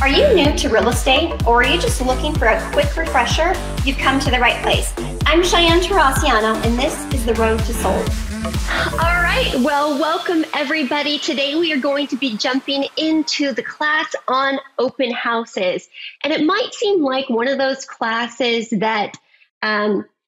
Are you new to real estate, or are you just looking for a quick refresher? You've come to the right place. I'm Cheyanne Terracciano, and this is The Road to Sold. All right, well, welcome everybody. Today we are going to be jumping into the class on open houses. And it might seem like one of those classes that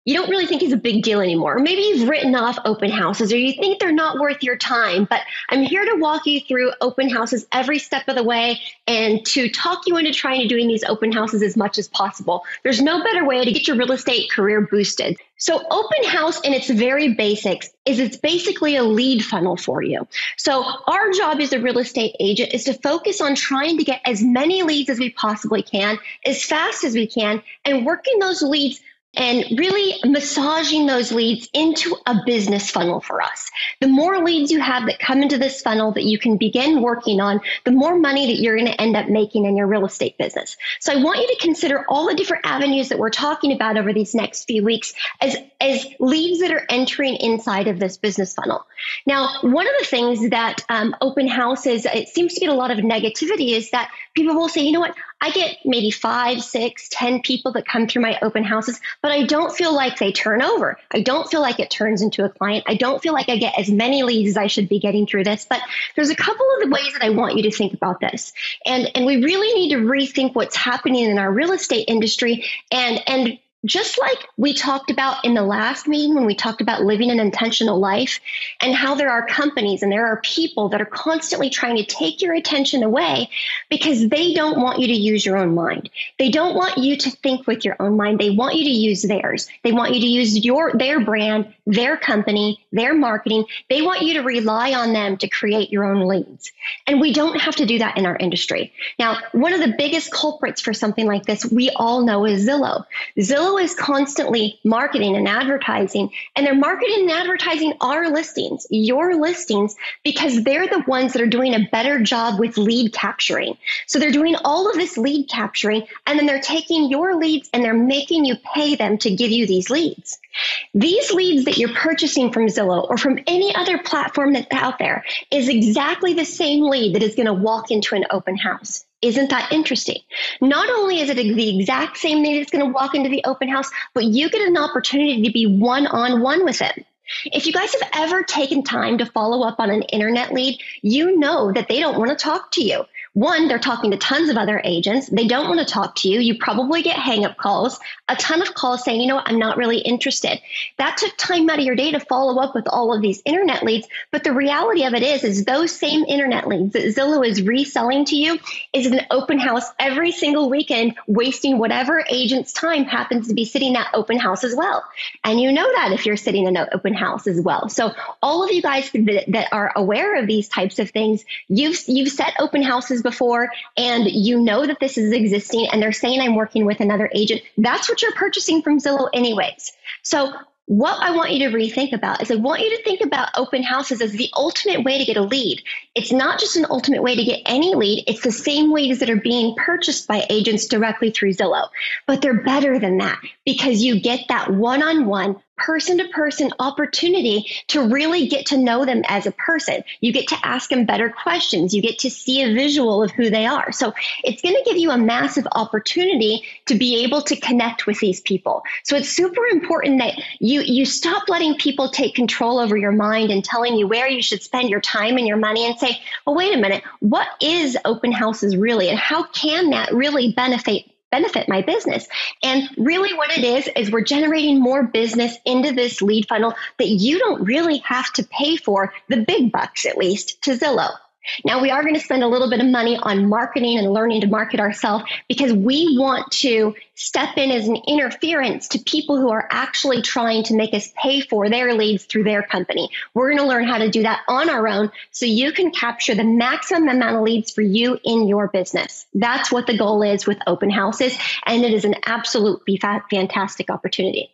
you don't really think is a big deal anymore. Or maybe you've written off open houses, or you think they're not worth your time. But I'm here to walk you through open houses every step of the way and to talk you into trying to doing these open houses as much as possible. There's no better way to get your real estate career boosted. So open house in its very basics is it's basically a lead funnel for you. So our job as a real estate agent is to focus on trying to get as many leads as we possibly can, as fast as we can, and working those leads and really massaging those leads into a business funnel for us. The more leads you have that come into this funnel that you can begin working on, the more money that you're going to end up making in your real estate business. So I want you to consider all the different avenues that we're talking about over these next few weeks as leads that are entering inside of this business funnel. Now, one of the things that open houses, it seems to get a lot of negativity, is that people will say, you know what, I get maybe 5, 6, 10 people that come through my open houses, but I don't feel like they turn over. I don't feel like it turns into a client. I don't feel like I get as many leads as I should be getting through this. But there's a couple of the ways that I want you to think about this. And we really need to rethink what's happening in our real estate industry. And just like we talked about in the last meeting when we talked about living an intentional life and how there are companies and there are people that are constantly trying to take your attention away because they don't want you to use your own mind. They don't want you to think with your own mind. They want you to use theirs. They want you to use their brand, their company, their marketing. They want you to rely on them to create your own leads. And we don't have to do that in our industry. Now, one of the biggest culprits for something like this we all know is Zillow. Zillow is constantly marketing and advertising, and they're marketing and advertising our listings, your listings, because they're the ones that are doing a better job with lead capturing. So they're doing all of this lead capturing, and then they're taking your leads and they're making you pay them to give you these leads. These leads that you're purchasing from Zillow or from any other platform that's out there is exactly the same lead that is going to walk into an open house. Isn't that interesting? Not only is it the exact same lead that's going to walk into the open house, but you get an opportunity to be one-on-one with them. If you guys have ever taken time to follow up on an internet lead, you know that they don't want to talk to you. One, they're talking to tons of other agents. They don't want to talk to you. You probably get hang-up calls, a ton of calls saying, you know what, I'm not really interested. That took time out of your day to follow up with all of these internet leads. But the reality of it is those same internet leads that Zillow is reselling to you is an open house every single weekend, wasting whatever agent's time happens to be sitting at open house as well. And you know that if you're sitting in an open house as well. So all of you guys that are aware of these types of things, you've set open houses before, and you know that this is existing, and they're saying I'm working with another agent. That's what you're purchasing from Zillow anyways. So what I want you to rethink about is I want you to think about open houses as the ultimate way to get a lead. It's not just an ultimate way to get any lead. It's the same leads that are being purchased by agents directly through Zillow. But they're better than that because you get that one-on-one, person-to-person opportunity to really get to know them as a person. You get to ask them better questions. You get to see a visual of who they are. So it's going to give you a massive opportunity to be able to connect with these people. So it's super important that you stop letting people take control over your mind and telling you where you should spend your time and your money and say, well, wait a minute, what is open houses really? And how can that really benefit my business? And really what it is we're generating more business into this lead funnel that you don't really have to pay for the big bucks, at least, to Zillow. Now, we are going to spend a little bit of money on marketing and learning to market ourselves because we want to step in as an interference to people who are actually trying to make us pay for their leads through their company. We're going to learn how to do that on our own so you can capture the maximum amount of leads for you in your business. That's what the goal is with open houses, and it is an absolutely fantastic opportunity.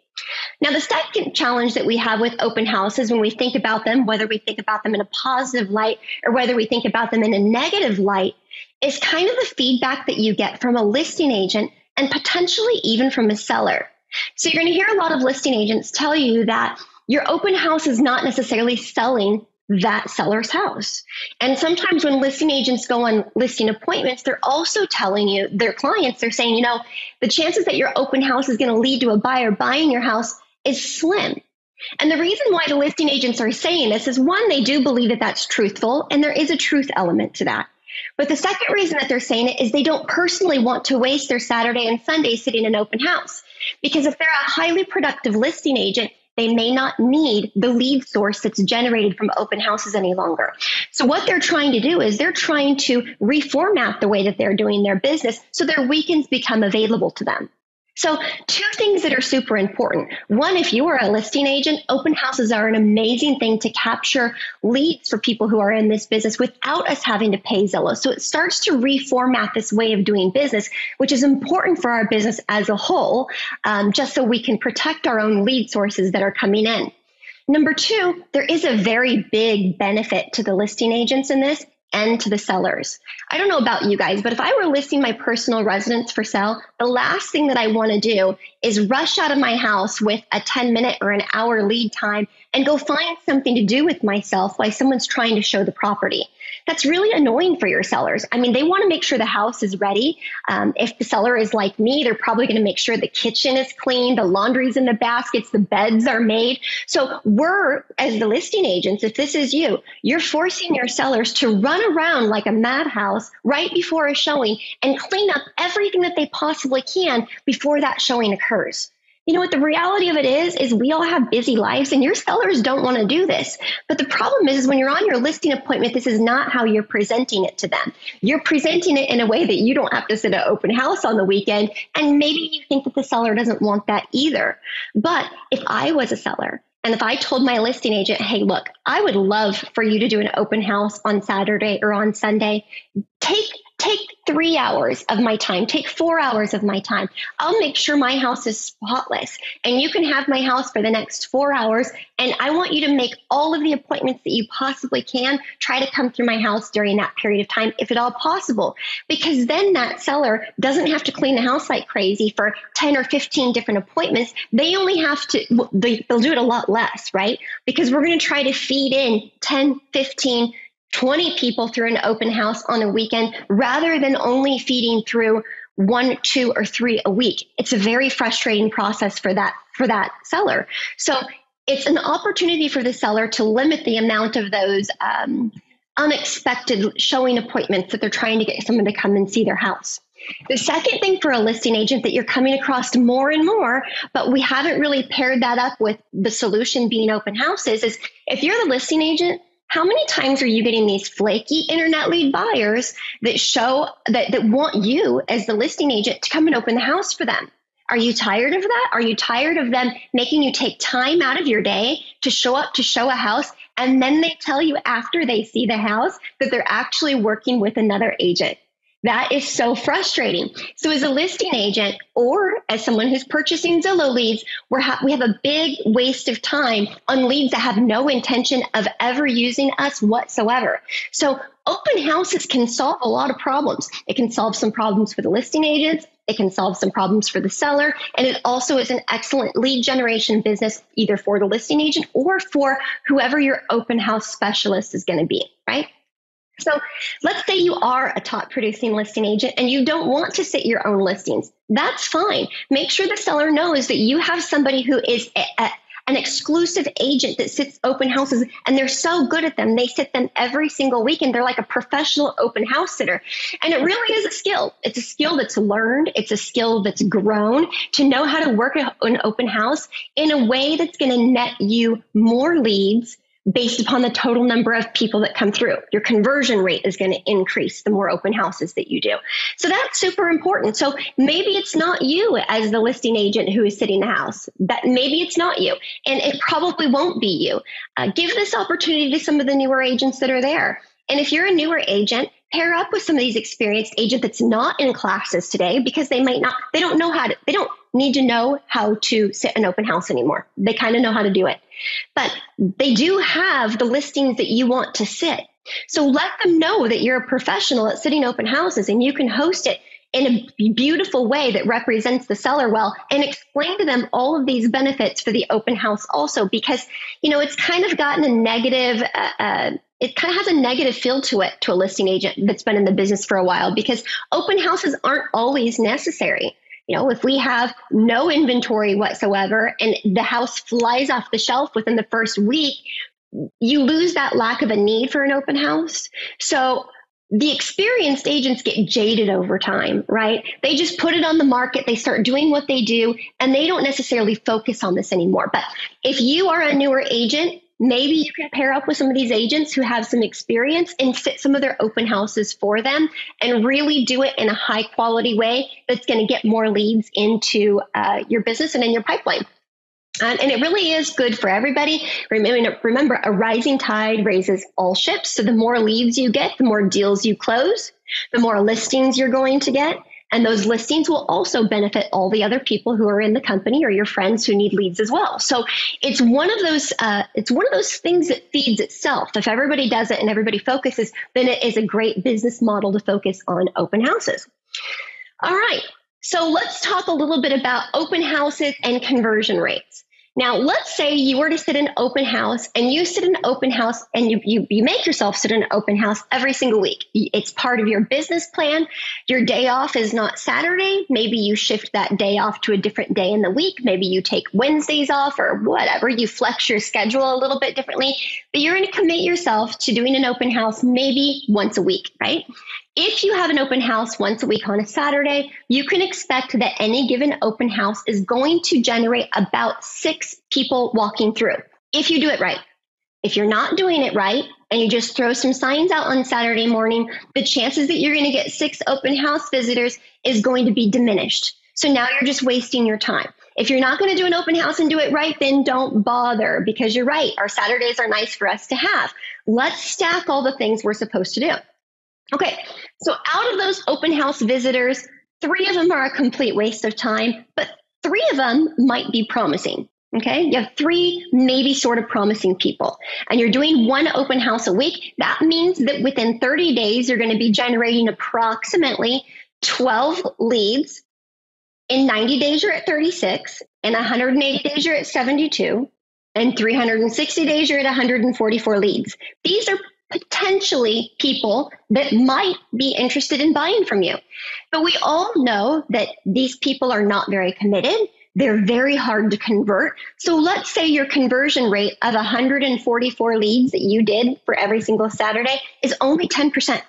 Now, the second challenge that we have with open houses when we think about them, whether we think about them in a positive light or whether we think about them in a negative light, is kind of the feedback that you get from a listing agent and potentially even from a seller. So you're going to hear a lot of listing agents tell you that your open house is not necessarily selling that seller's house. And sometimes when listing agents go on listing appointments, they're also telling you, their clients, they're saying, you know, the chances that your open house is going to lead to a buyer buying your house is slim. And the reason why the listing agents are saying this is, one, they do believe that that's truthful, and there is a truth element to that. But the second reason that they're saying it is they don't personally want to waste their Saturday and Sunday sitting in an open house. Because if they're a highly productive listing agent, they may not need the lead source that's generated from open houses any longer. So what they're trying to do is they're trying to reformat the way that they're doing their business so their weekends become available to them. So two things that are super important. One, if you are a listing agent, open houses are an amazing thing to capture leads for people who are in this business without us having to pay Zillow. So it starts to reformat this way of doing business, which is important for our business as a whole, just so we can protect our own lead sources that are coming in. Number two, there is a very big benefit to the listing agents in this and to the sellers. I don't know about you guys, but if I were listing my personal residence for sale, the last thing that I want to do is rush out of my house with a 10-minute or an hour lead time and go find something to do with myself while someone's trying to show the property. That's really annoying for your sellers. I mean, they want to make sure the house is ready. If the seller is like me, they're probably going to make sure the kitchen is clean, the laundry's in the baskets, the beds are made. So we're, as the listing agents, if this is you, you're forcing your sellers to run around like a madhouse right before a showing and clean up everything that they possibly can before that showing occurs. You know what the reality of it is we all have busy lives and your sellers don't want to do this. But the problem is when you're on your listing appointment, this is not how you're presenting it to them. You're presenting it in a way that you don't have to sit at an open house on the weekend. And maybe you think that the seller doesn't want that either. But if I was a seller, and if I told my listing agent, hey, look, I would love for you to do an open house on Saturday or on Sunday, take 3 hours of my time, take 4 hours of my time. I'll make sure my house is spotless and you can have my house for the next 4 hours. And I want you to make all of the appointments that you possibly can. Try to come through my house during that period of time, if at all possible, because then that seller doesn't have to clean the house like crazy for 10 or 15 different appointments. They only have to, they'll do it a lot less, right? Because we're going to try to feed in 10, 15, 20 people through an open house on a weekend rather than only feeding through 1, 2, or 3 a week. It's a very frustrating process for that seller. So it's an opportunity for the seller to limit the amount of those unexpected showing appointments that they're trying to get someone to come and see their house. The second thing for a listing agent that you're coming across more and more, but we haven't really paired that up with the solution being open houses, is if you're the listing agent, how many times are you getting these flaky internet lead buyers that show that want you as the listing agent to come and open the house for them? Are you tired of that? Are you tired of them making you take time out of your day to show up to show a house, and then they tell you after they see the house that they're actually working with another agent? That is so frustrating. So as a listing agent or as someone who's purchasing Zillow leads, we have a big waste of time on leads that have no intention of ever using us whatsoever. So open houses can solve a lot of problems. It can solve some problems for the listing agents. It can solve some problems for the seller. And it also is an excellent lead generation business, either for the listing agent or for whoever your open house specialist is going to be, right? So let's say you are a top producing listing agent and you don't want to sit your own listings. That's fine. Make sure the seller knows that you have somebody who is an exclusive agent that sits open houses, and they're so good at them. They sit them every single week, and they're like a professional open house sitter. And it really is a skill. It's a skill that's learned. It's a skill that's grown to know how to work an open house in a way that's going to net you more leads based upon the total number of people that come through. Your conversion rate is going to increase the more open houses that you do. So that's super important. So maybe it's not you as the listing agent who is sitting the house. That maybe it's not you, and it probably won't be you. Give this opportunity to some of the newer agents that are there. And if you're a newer agent, pair up with some of these experienced agents that's not in classes today, because they don't need to know how to sit an open house anymore. They kind of know how to do it, but they do have the listings that you want to sit. So let them know that you're a professional at sitting open houses and you can host it in a beautiful way that represents the seller well, and explain to them all of these benefits for the open house also, because, it's kind of gotten a negative, it kind of has a negative feel to it to a listing agent that's been in the business for a while, because open houses aren't always necessary. If we have no inventory whatsoever and the house flies off the shelf within the first week, you lose that lack of a need for an open house. So the experienced agents get jaded over time, right? They just put it on the market, they start doing what they do, and they don't necessarily focus on this anymore. But if you are a newer agent, maybe you can pair up with some of these agents who have some experience and sit some of their open houses for them and really do it in a high quality way that's going to get more leads into your business and in your pipeline. And it really is good for everybody. Remember, a rising tide raises all ships. So the more leads you get, the more deals you close, the more listings you're going to get. And those listings will also benefit all the other people who are in the company or your friends who need leads as well. So it's one of those things that feeds itself. If everybody does it and everybody focuses, then it is a great business model to focus on open houses. All right. So let's talk a little bit about open houses and conversion rates. Now, let's say you were to sit in an open house and you sit in an open house and you make yourself sit in an open house every single week. It's part of your business plan. Your day off is not Saturday. Maybe you shift that day off to a different day in the week. Maybe you take Wednesdays off or whatever. You flex your schedule a little bit differently, but you're going to commit yourself to doing an open house maybe once a week, right? If you have an open house once a week on a Saturday, you can expect that any given open house is going to generate about 6 people walking through, if you do it right. If you're not doing it right and you just throw some signs out on Saturday morning, the chances that you're going to get 6 open house visitors is going to be diminished. So now you're just wasting your time. If you're not going to do an open house and do it right, then don't bother, because you're right. Our Saturdays are nice for us to have. Let's stack all the things we're supposed to do. Okay, so out of those open house visitors, 3 of them are a complete waste of time, but 3 of them might be promising. Okay, you have 3 maybe sort of promising people, and you're doing 1 open house a week. That means that within 30 days, you're going to be generating approximately 12 leads. In 90 days, you're at 36. In 180 days, you're at 72. And 360 days, you're at 144 leads. These are potentially people that might be interested in buying from you. But we all know that these people are not very committed. They're very hard to convert. So let's say your conversion rate of 144 leads that you did for every single Saturday is only 10%.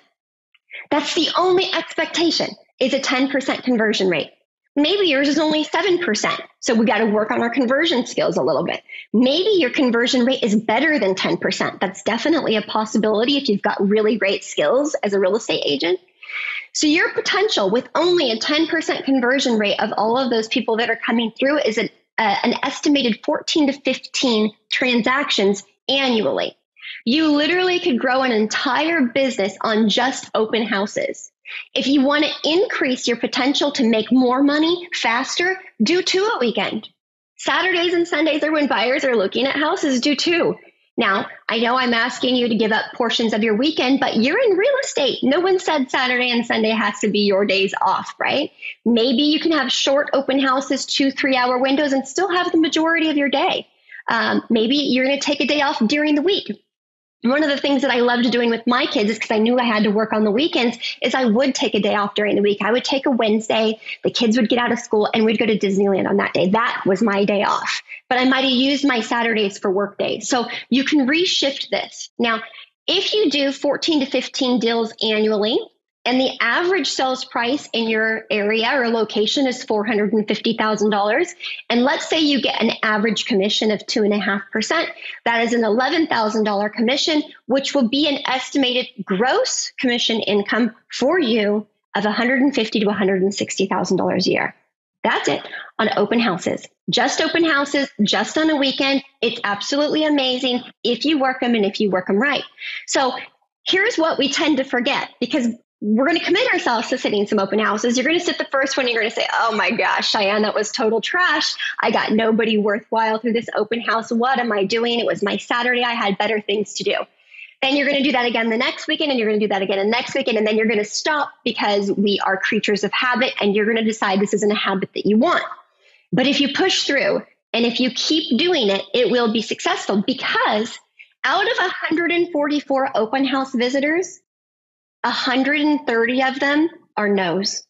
That's the only expectation, is a 10% conversion rate. Maybe yours is only 7%. So we got to work on our conversion skills a little bit. Maybe your conversion rate is better than 10%. That's definitely a possibility if you've got really great skills as a real estate agent. So your potential with only a 10% conversion rate of all of those people that are coming through is an estimated 14 to 15 transactions annually. You literally could grow an entire business on just open houses. If you want to increase your potential to make more money faster, do 2 a weekend. Saturdays and Sundays are when buyers are looking at houses, do 2. Now, I know I'm asking you to give up portions of your weekend, but you're in real estate. No one said Saturday and Sunday has to be your days off, right? Maybe you can have short open houses, 2-3 hour windows, and still have the majority of your day. Maybe you're going to take a day off during the week. One of the things that I loved doing with my kids is because I knew I had to work on the weekends is I would take a day off during the week. I would take a Wednesday, the kids would get out of school and we'd go to Disneyland on that day. That was my day off, but I might've used my Saturdays for work days. So you can reshift this. Now, if you do 14 to 15 deals annually, and the average sales price in your area or location is $450,000. And let's say you get an average commission of 2.5%. That is an $11,000 commission, which will be an estimated gross commission income for you of $150,000 to $160,000 a year. That's it on open houses. Just open houses, just on a weekend. It's absolutely amazing if you work them and if you work them right. So here's what we tend to forget, because we're going to commit ourselves to sitting some open houses. You're going to sit the first one. You're going to say, oh my gosh, Cheyanne, that was total trash. I got nobody worthwhile through this open house. What am I doing? It was my Saturday. I had better things to do. Then you're going to do that again the next weekend, and you're going to do that again the next weekend, and then you're going to stop because we are creatures of habit, and you're going to decide this isn't a habit that you want. But if you push through and if you keep doing it, it will be successful, because out of 144 open house visitors, 130 of them are no's.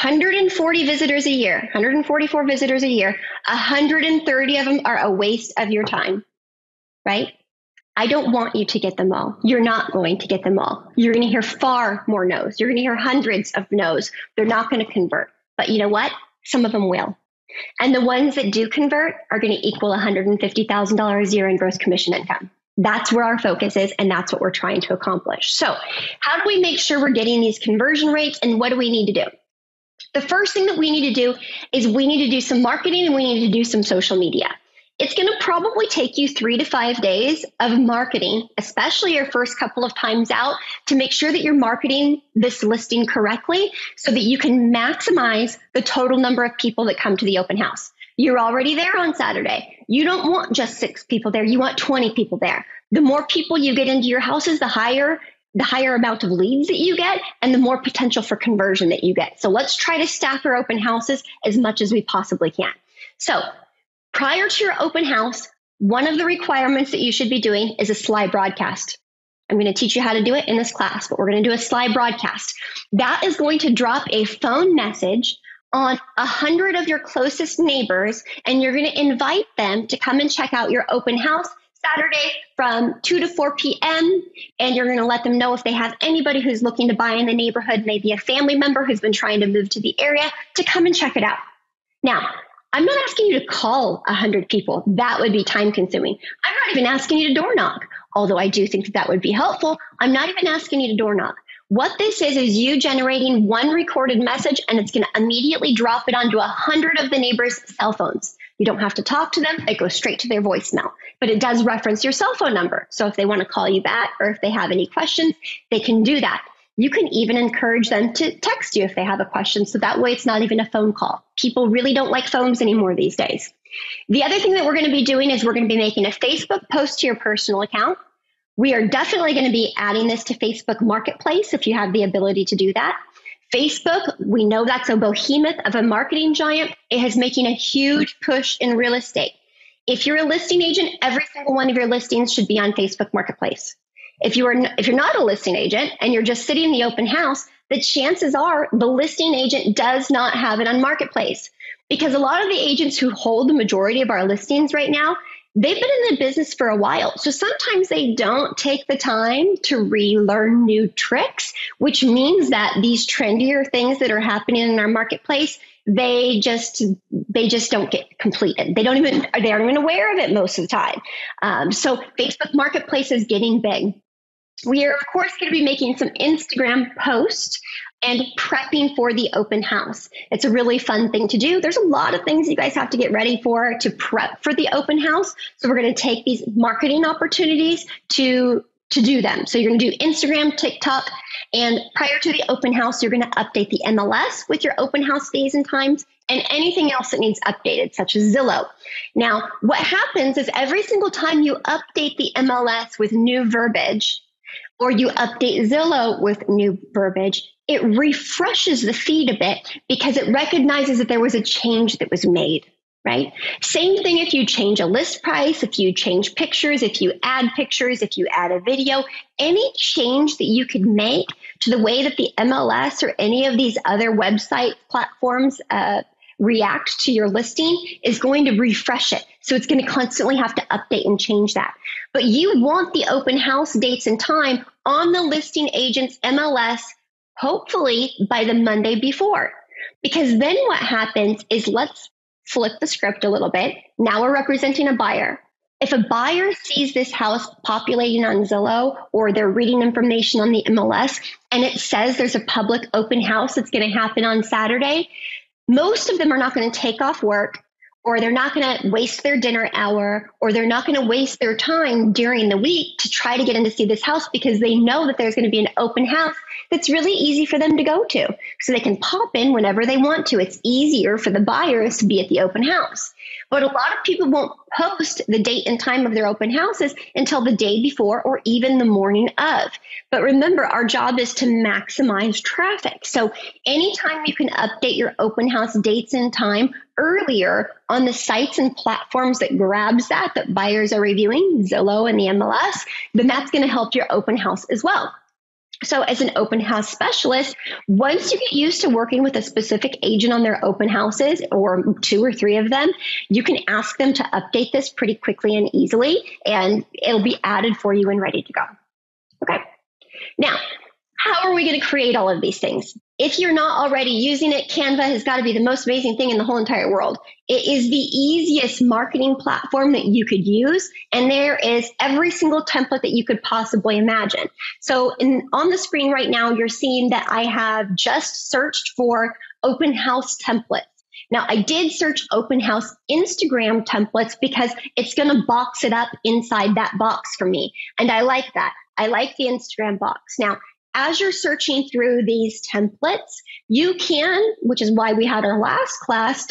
140 visitors a year, 144 visitors a year, 130 of them are a waste of your time, right? I don't want you to get them all. You're not going to get them all. You're going to hear far more no's. You're going to hear hundreds of no's. They're not going to convert. But you know what? Some of them will. And the ones that do convert are going to equal $150,000 a year in gross commission income. That's where our focus is, and that's what we're trying to accomplish. So how do we make sure we're getting these conversion rates, and what do we need to do? The first thing that we need to do is we need to do some marketing, and we need to do some social media. It's going to probably take you 3 to 5 days of marketing, especially your first couple of times out, to make sure that you're marketing this listing correctly so that you can maximize the total number of people that come to the open house. You're already there on Saturday. You don't want just 6 people there. You want 20 people there. The more people you get into your houses, the higher amount of leads that you get, and the more potential for conversion that you get. So let's try to staff our open houses as much as we possibly can. So prior to your open house, one of the requirements that you should be doing is a slide broadcast. I'm going to teach you how to do it in this class, but we're going to do a slide broadcast. That is going to drop a phone message on 100 of your closest neighbors, and you're going to invite them to come and check out your open house Saturday from 2 to 4 p.m. And you're going to let them know if they have anybody who's looking to buy in the neighborhood, maybe a family member who's been trying to move to the area, to come and check it out. Now, I'm not asking you to call 100 people. That would be time consuming. I'm not even asking you to door knock, although I do think that would be helpful. I'm not even asking you to door knock. What this is you generating one recorded message, and it's going to immediately drop it onto 100 of the neighbors' cell phones. You don't have to talk to them. It goes straight to their voicemail, but it does reference your cell phone number. So if they want to call you back, or if they have any questions, they can do that. You can even encourage them to text you if they have a question. So that way it's not even a phone call. People really don't like phones anymore these days. The other thing that we're going to be doing is we're going to be making a Facebook post to your personal account. We are definitely going to be adding this to Facebook Marketplace if you have the ability to do that. Facebook, we know that's a behemoth of a marketing giant. It is making a huge push in real estate. If you're a listing agent, every single one of your listings should be on Facebook Marketplace. If you're not a listing agent and you're just sitting in the open house, the chances are the listing agent does not have it on Marketplace, because a lot of the agents who hold the majority of our listings right now, they've been in the business for a while. So sometimes they don't take the time to relearn new tricks, which means that these trendier things that are happening in our marketplace, they just don't get completed. They aren't even aware of it most of the time. So Facebook Marketplace is getting big. We are, of course, going to be making some Instagram posts and prepping for the open house. It's a really fun thing to do. There's a lot of things you guys have to get ready for to prep for the open house. So we're going to take these marketing opportunities to do them. So you're going to do Instagram, TikTok, and prior to the open house, you're going to update the MLS with your open house days and times, and anything else that needs updated, such as Zillow. Now, what happens is every single time you update the MLS with new verbiage, or you update Zillow with new verbiage, it refreshes the feed a bit because it recognizes that there was a change that was made, right? Same thing if you change a list price, if you change pictures, if you add pictures, if you add a video, any change that you could make to the way that the MLS or any of these other website platforms react to your listing is going to refresh it. So it's going to constantly have to update and change that. But you want the open house dates and time on the listing agent's MLS, hopefully by the Monday before. Because then what happens is, let's flip the script a little bit. Now we're representing a buyer. If a buyer sees this house populating on Zillow, or they're reading information on the MLS and it says there's a public open house that's going to happen on Saturday, most of them are not going to take off work, or they're not going to waste their dinner hour, or they're not going to waste their time during the week to try to get in to see this house, because they know that there's going to be an open house that's really easy for them to go to. So they can pop in whenever they want to. It's easier for the buyers to be at the open house. But a lot of people won't post the date and time of their open houses until the day before or even the morning of. But remember, our job is to maximize traffic. So anytime you can update your open house dates and time earlier on the sites and platforms that grabs that buyers are reviewing, Zillow and the MLS, then that's going to help your open house as well. So as an open house specialist, once you get used to working with a specific agent on their open houses, or 2 or 3 of them, you can ask them to update this pretty quickly and easily, and it'll be added for you and ready to go. Okay. Now, how are we going to create all of these things? If you're not already using it, Canva has got to be the most amazing thing in the whole entire world. It is the easiest marketing platform that you could use, and there is every single template that you could possibly imagine. So on the screen right now, you're seeing that I have just searched for open house templates. Now, I did search open house Instagram templates because it's going to box it up inside that box for me, and I like that. I like the Instagram box. Now, as you're searching through these templates, you can, which is why we had our last class,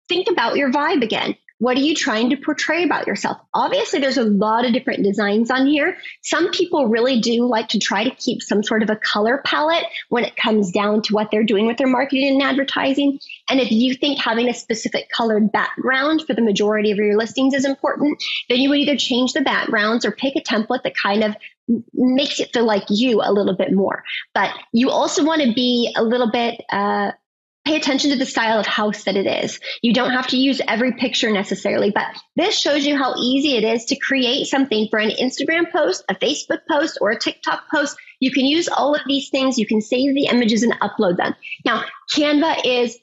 think about your vibe again. What are you trying to portray about yourself? Obviously, there's a lot of different designs on here. Some people really do like to try to keep some sort of a color palette when it comes down to what they're doing with their marketing and advertising. And if you think having a specific colored background for the majority of your listings is important, then you would either change the backgrounds or pick a template that kind of makes it feel like you a little bit more. But you also want to be a little bit, pay attention to the style of house that it is. You don't have to use every picture necessarily, but this shows you how easy it is to create something for an Instagram post, a Facebook post, or a TikTok post. You can use all of these things. You can save the images and upload them. Now, Canva is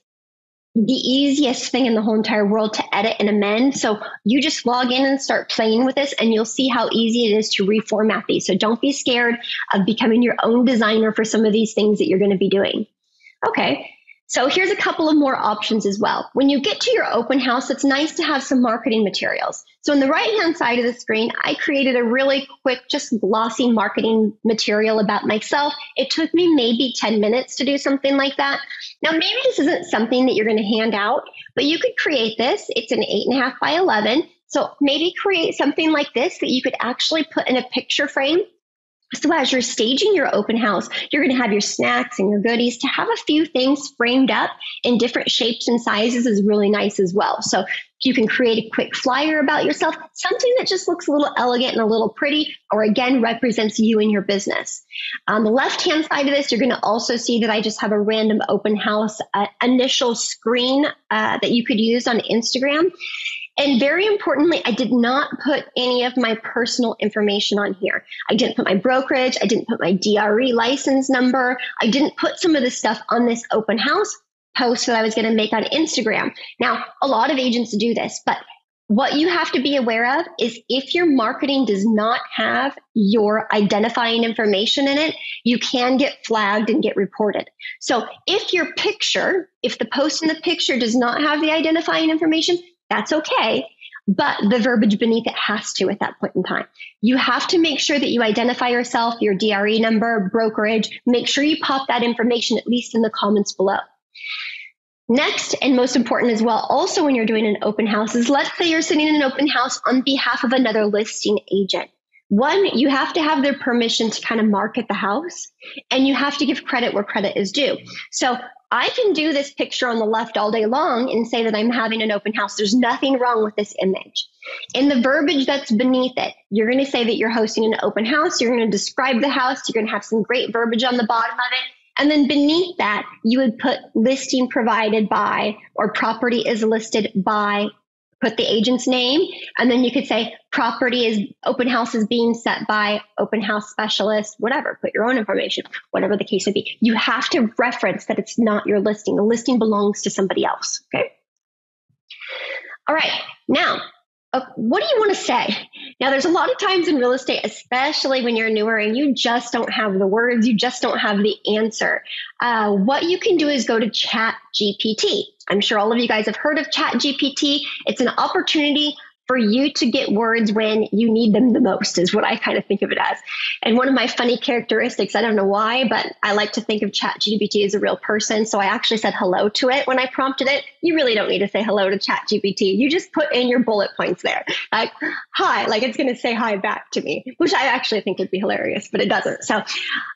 the easiest thing in the whole entire world to edit and amend. So you just log in and start playing with this, and you'll see how easy it is to reformat these. So don't be scared of becoming your own designer for some of these things that you're going to be doing. Okay. So here's a couple of more options as well. When you get to your open house, it's nice to have some marketing materials. So on the right-hand side of the screen, I created a really quick, just glossy marketing material about myself. It took me maybe 10 minutes to do something like that. Now, maybe this isn't something that you're going to hand out, but you could create this. It's an 8.5 by 11. So maybe create something like this that you could actually put in a picture frame. So as you're staging your open house, you're going to have your snacks and your goodies. To have a few things framed up in different shapes and sizes is really nice as well. So you can create a quick flyer about yourself, something that just looks a little elegant and a little pretty, or again, represents you and your business. On the left-hand side of this, you're going to also see that I just have a random open house initial screen that you could use on Instagram. And very importantly, I did not put any of my personal information on here. I didn't put my brokerage. I didn't put my DRE license number. I didn't put some of the stuff on this open house post that I was going to make on Instagram. Now, a lot of agents do this, but what you have to be aware of is if your marketing does not have your identifying information in it, you can get flagged and get reported. So if your picture, if the post in the picture does not have the identifying information, that's okay, but the verbiage beneath it has to at that point in time. You have to make sure that you identify yourself, your DRE number, brokerage. Make sure you pop that information at least in the comments below. Next, and most important as well, also when you're doing an open house, is let's say you're sitting in an open house on behalf of another listing agent. One, you have to have their permission to kind of market the house, and you have to give credit where credit is due. So I can do this picture on the left all day long and say that I'm having an open house. There's nothing wrong with this image. In the verbiage that's beneath it, you're going to say that you're hosting an open house. You're going to describe the house. You're going to have some great verbiage on the bottom of it. And then beneath that, you would put listing provided by, or property is listed by, put the agent's name, and then you could say property is, open house is being set by open house specialist, whatever, put your own information, whatever the case would be. You have to reference that it's not your listing. The listing belongs to somebody else, okay? All right, now, what do you want to say? Now, there's a lot of times in real estate, especially when you're newer and you just don't have the words, you just don't have the answer. What you can do is go to ChatGPT. I'm sure all of you guys have heard of ChatGPT. It's an opportunity for you to get words when you need them the most is what I kind of think of it as. And one of my funny characteristics, I don't know why, but I like to think of ChatGPT as a real person. So I actually said hello to it when I prompted it. You really don't need to say hello to ChatGPT. You just put in your bullet points there. Like, hi, like it's going to say hi back to me, which I actually think would be hilarious, but it doesn't. So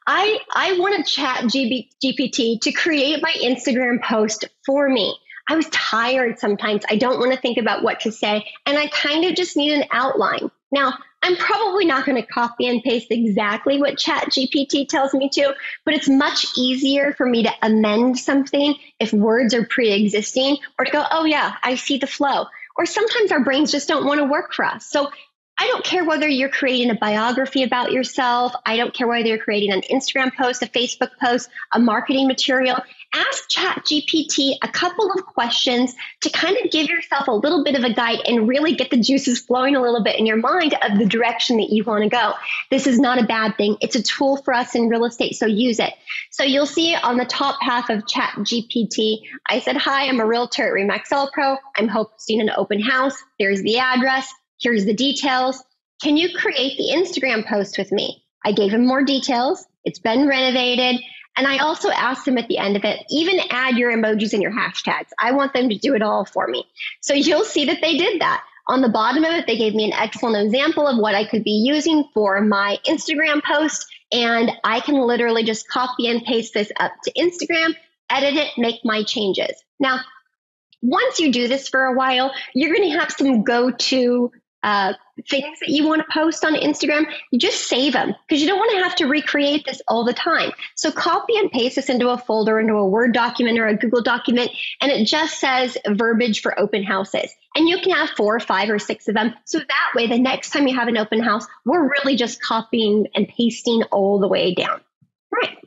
I want to ChatGPT to create my Instagram post for me. I was tired sometimes. I don't want to think about what to say. And I kind of just need an outline. Now, I'm probably not going to copy and paste exactly what ChatGPT tells me to, but it's much easier for me to amend something if words are pre-existing, or to go, oh yeah, I see the flow. Or sometimes our brains just don't want to work for us. So I don't care whether you're creating a biography about yourself. I don't care whether you're creating an Instagram post, a Facebook post, a marketing material. Ask ChatGPT a couple of questions to kind of give yourself a little bit of a guide and really get the juices flowing a little bit in your mind of the direction that you want to go. This is not a bad thing. It's a tool for us in real estate, so use it. So you'll see on the top half of ChatGPT, I said, hi, I'm a realtor at Remax Pro. I'm hosting an open house. There's the address. Here's the details. Can you create the Instagram post with me? I gave him more details. It's been renovated. And I also asked them at the end of it, even add your emojis and your hashtags. I want them to do it all for me. So you'll see that they did that. On the bottom of it, they gave me an excellent example of what I could be using for my Instagram post. And I can literally just copy and paste this up to Instagram, edit it, make my changes. Now, once you do this for a while, you're going to have some go-to things that you want to post on Instagram. You just save them because you don't want to have to recreate this all the time. So copy and paste this into a folder, into a Word document or a Google document, and it just says verbiage for open houses. And you can have 4 or 5 or 6 of them. So that way, the next time you have an open house, we're really just copying and pasting all the way down. Right.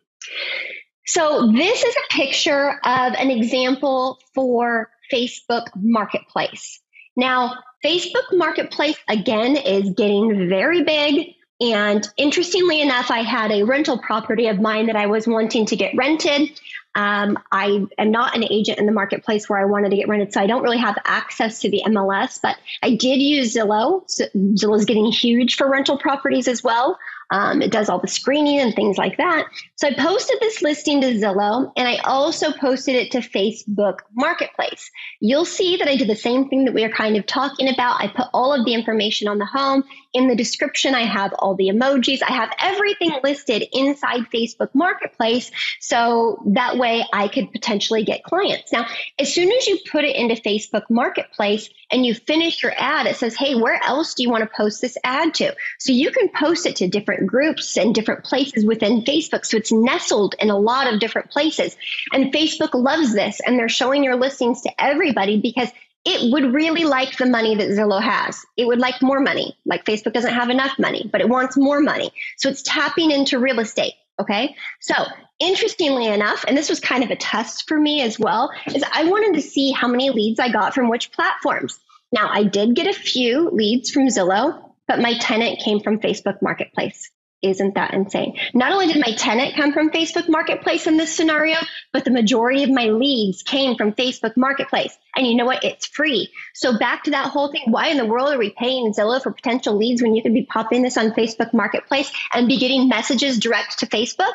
So this is a picture of an example for Facebook Marketplace. Now, Facebook Marketplace, again, is getting very big. And interestingly enough, I had a rental property of mine that I was wanting to get rented. I am not an agent in the marketplace where I wanted to get rented, so I don't really have access to the MLS, but I did use Zillow. So Zillow is getting huge for rental properties as well. It does all the screening and things like that. So I posted this listing to Zillow, and I also posted it to Facebook Marketplace. You'll see that I did the same thing that we are kind of talking about. I put all of the information on the home. In the description, I have all the emojis. I have everything listed inside Facebook Marketplace, so that way I could potentially get clients. Now, as soon as you put it into Facebook Marketplace and you finish your ad, it says, hey, where else do you want to post this ad to? So you can post it to different groups and different places within Facebook. So it's nestled in a lot of different places. And Facebook loves this, and they're showing your listings to everybody because it would really like the money that Zillow has. It would like more money. Like Facebook doesn't have enough money, but it wants more money. So it's tapping into real estate. Okay. So interestingly enough, and this was kind of a test for me as well, is I wanted to see how many leads I got from which platforms. Now, I did get a few leads from Zillow, but my tenant came from Facebook Marketplace. Isn't that insane? Not only did my tenant come from Facebook Marketplace in this scenario, but the majority of my leads came from Facebook Marketplace. And you know what? It's free. So back to that whole thing. Why in the world are we paying Zillow for potential leads when you could be popping this on Facebook Marketplace and be getting messages direct to Facebook?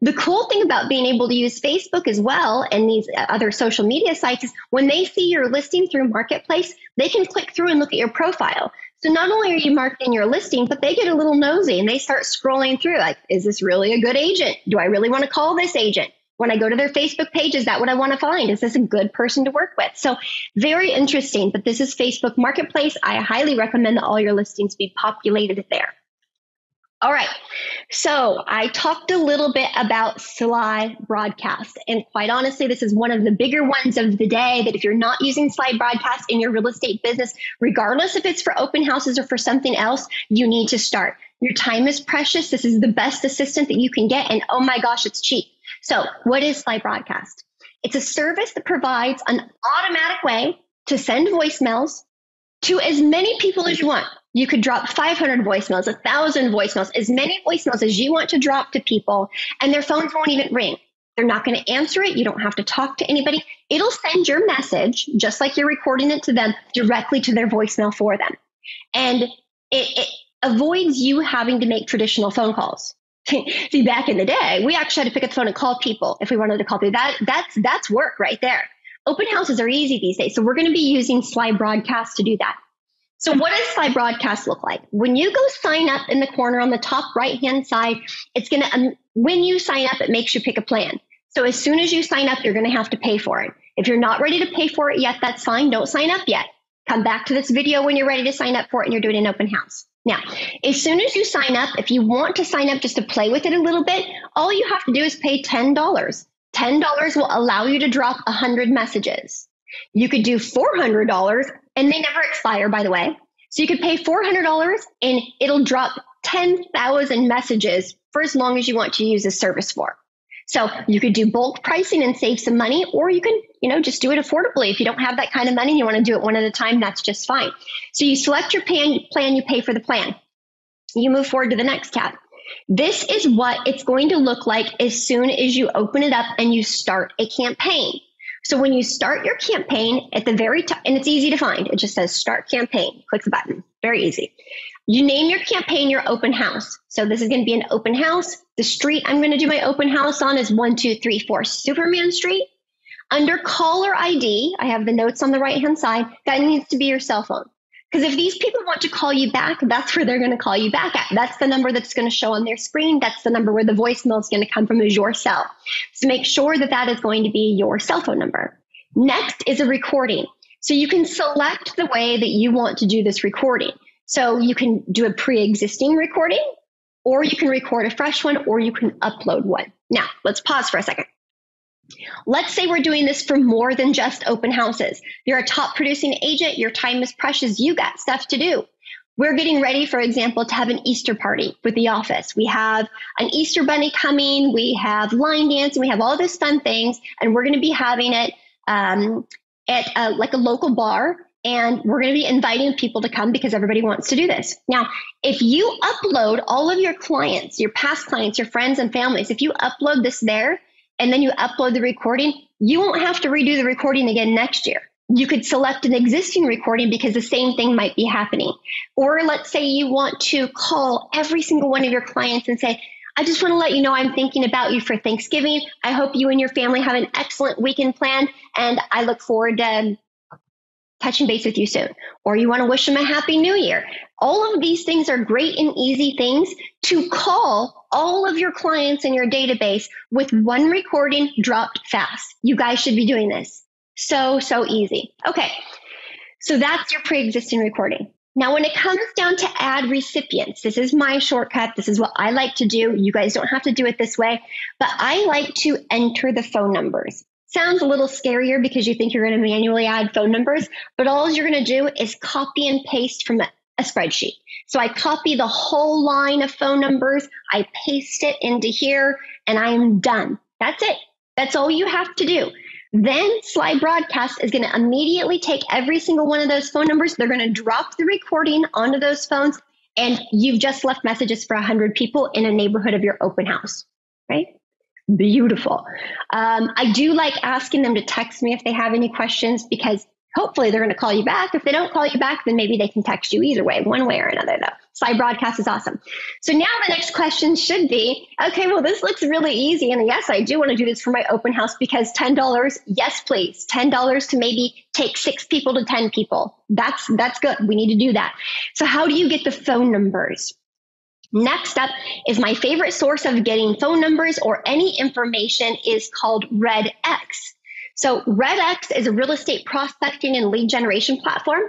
The cool thing about being able to use Facebook as well and these other social media sites is when they see your listing through Marketplace, they can click through and look at your profile. So not only are you marketing your listing, but they get a little nosy and they start scrolling through like, is this really a good agent? Do I really want to call this agent? When I go to their Facebook page, is that what I want to find? Is this a good person to work with? So very interesting, but this is Facebook Marketplace. I highly recommend that all your listings be populated there. All right, so I talked a little bit about slide broadcast, and quite honestly, this is one of the bigger ones of the day that if you're not using slide broadcast in your real estate business, regardless if it's for open houses or for something else, you need to start. Your time is precious. This is the best assistant that you can get, and oh my gosh, it's cheap. So what is slide broadcast? It's a service that provides an automatic way to send voicemails to as many people as you want. You could drop 500 voicemails, 1,000 voicemails, as many voicemails as you want to drop to people, and their phones won't even ring. They're not going to answer it. You don't have to talk to anybody. It'll send your message, just like you're recording it to them, directly to their voicemail for them. And it avoids you having to make traditional phone calls. See, back in the day, we actually had to pick up the phone and call people if we wanted to call people. That's work right there. Open houses are easy these days. So we're going to be using Sly Broadcast to do that. So what does Sly Broadcast look like? When you go sign up in the corner on the top right-hand side, it's going to, when you sign up, it makes you pick a plan. So as soon as you sign up, you're going to have to pay for it. If you're not ready to pay for it yet, that's fine. Don't sign up yet. Come back to this video when you're ready to sign up for it and you're doing an open house. Now, as soon as you sign up, if you want to sign up just to play with it a little bit, all you have to do is pay $10. $10 will allow you to drop 100 messages. You could do $400, and they never expire, by the way. So you could pay $400 and it'll drop 10,000 messages for as long as you want to use this service for. So you could do bulk pricing and save some money, or you can, just do it affordably. If you don't have that kind of money and you want to do it one at a time, that's just fine. So you select your plan, you pay for the plan. You move forward to the next tab. This is what it's going to look like as soon as you open it up and you start a campaign. So when you start your campaign at the very top, and it's easy to find, it just says start campaign. Click the button. Very easy. You name your campaign your open house. So this is going to be an open house. The street I'm going to do my open house on is 1234 Superman Street. Under caller ID, I have the notes on the right-hand side. That needs to be your cell phone. Because if these people want to call you back, that's where they're going to call you back at. That's the number that's going to show on their screen. That's the number where the voicemail is going to come from, is your cell. So make sure that that is going to be your cell phone number. Next is a recording. So you can select the way that you want to do this recording. So you can do a pre-existing recording, or you can record a fresh one, or you can upload one. Now, let's pause for a second. Let's say we're doing this for more than just open houses. You're a top producing agent. Your time is precious. You got stuff to do. We're getting ready, for example, to have an Easter party with the office. We have an Easter bunny coming. We have line dancing. We have all these fun things. And we're going to be having it at like a local bar. And we're going to be inviting people to come because everybody wants to do this. Now, if you upload all of your clients, your past clients, your friends and families, if you upload this there, and then you upload the recording, you won't have to redo the recording again next year. You could select an existing recording because the same thing might be happening. Or let's say you want to call every single one of your clients and say, I just want to let you know I'm thinking about you for Thanksgiving. I hope you and your family have an excellent weekend plan, and I look forward to touching base with you soon. Or you want to wish them a happy new year. All of these things are great and easy things to call all of your clients in your database with one recording dropped fast. You guys should be doing this. So easy. Okay, so that's your pre-existing recording. Now, when it comes down to add recipients, this is my shortcut. This is what I like to do. You guys don't have to do it this way, but I like to enter the phone numbers. Sounds a little scarier because you think you're going to manually add phone numbers, but all you're going to do is copy and paste from a spreadsheet. So I copy the whole line of phone numbers, I paste it into here, and I am done. That's it. That's all you have to do. Then Sly Broadcast is going to immediately take every single one of those phone numbers. They're going to drop the recording onto those phones, and you've just left messages for 100 people in a neighborhood of your open house, right? Beautiful. I do like asking them to text me if they have any questions, because hopefully they're going to call you back. If they don't call you back, then maybe they can text you either way, one way or another, though. Sly Broadcast is awesome. So now the next question should be, okay, well, this looks really easy. And yes, I do want to do this for my open house because $10, yes, please. $10 to maybe take 6 people to 10 people. That's good. We need to do that. So how do you get the phone numbers? Next up is my favorite source of getting phone numbers or any information is called RedX. So RedX is a real estate prospecting and lead generation platform.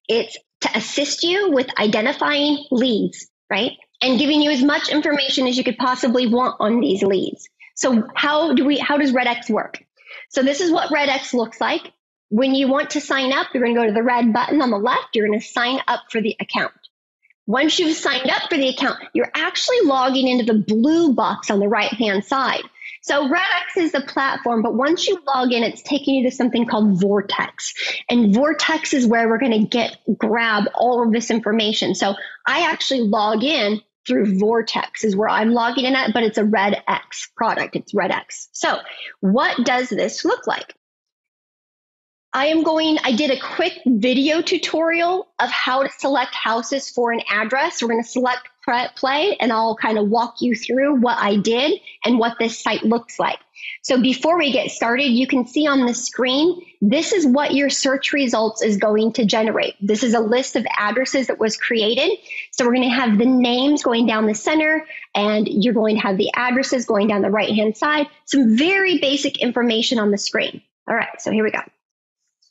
It's to assist you with identifying leads, right? And giving you as much information as you could possibly want on these leads. So how does RedX work? So this is what RedX looks like. When you want to sign up, you're going to go to the red button on the left. You're going to sign up for the account. Once you've signed up for the account, you're actually logging into the blue box on the right-hand side. So RedX is the platform, but once you log in, it's taking you to something called Vortex. And Vortex is where we're going to grab all of this information. So I actually log in through Vortex is where I'm logging in at, but it's a RedX product. It's RedX. So what does this look like? I did a quick video tutorial of how to select houses for an address. We're going to select play, and I'll kind of walk you through what I did and what this site looks like. So before we get started, you can see on the screen, this is what your search results is going to generate. This is a list of addresses that was created. So we're going to have the names going down the center, and you're going to have the addresses going down the right-hand side. Some very basic information on the screen. All right, so here we go.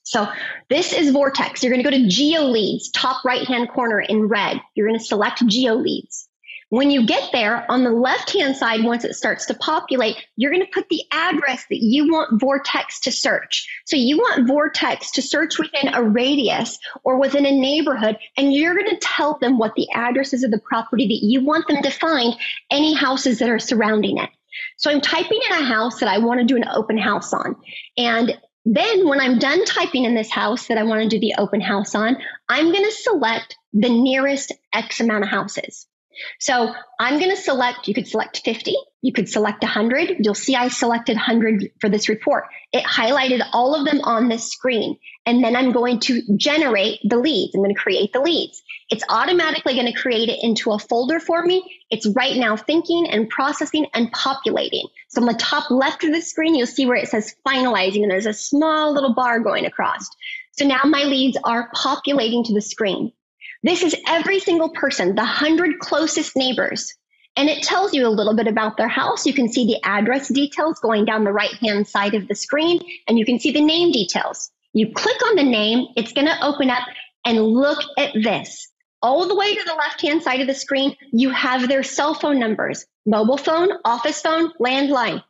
So this is Vortex. You're going to go to Geo Leads, top right-hand corner in red. You're going to select Geo Leads. When you get there, on the left-hand side, once it starts to populate, you're going to put the address that you want Vortex to search. So you want Vortex to search within a radius or within a neighborhood, and you're going to tell them what the address is of the property that you want them to find, any houses that are surrounding it. So I'm typing in a house that I want to do an open house on. And then when I'm done typing in this house that I want to do the open house on, I'm going to select the nearest X amount of houses. So I'm going to select, you could select 50, you could select 100. You'll see I selected 100 for this report. It highlighted all of them on this screen. And then I'm going to generate the leads. I'm going to create the leads. It's automatically going to create it into a folder for me. It's right now thinking and processing and populating. So on the top left of the screen, you'll see where it says finalizing, and there's a small little bar going across. So now my leads are populating to the screen. This is every single person, the 100 closest neighbors. And it tells you a little bit about their house. You can see the address details going down the right-hand side of the screen, and you can see the name details. You click on the name, it's going to open up, and look at this. All the way to the left-hand side of the screen, you have their cell phone numbers, mobile phone, office phone, landline.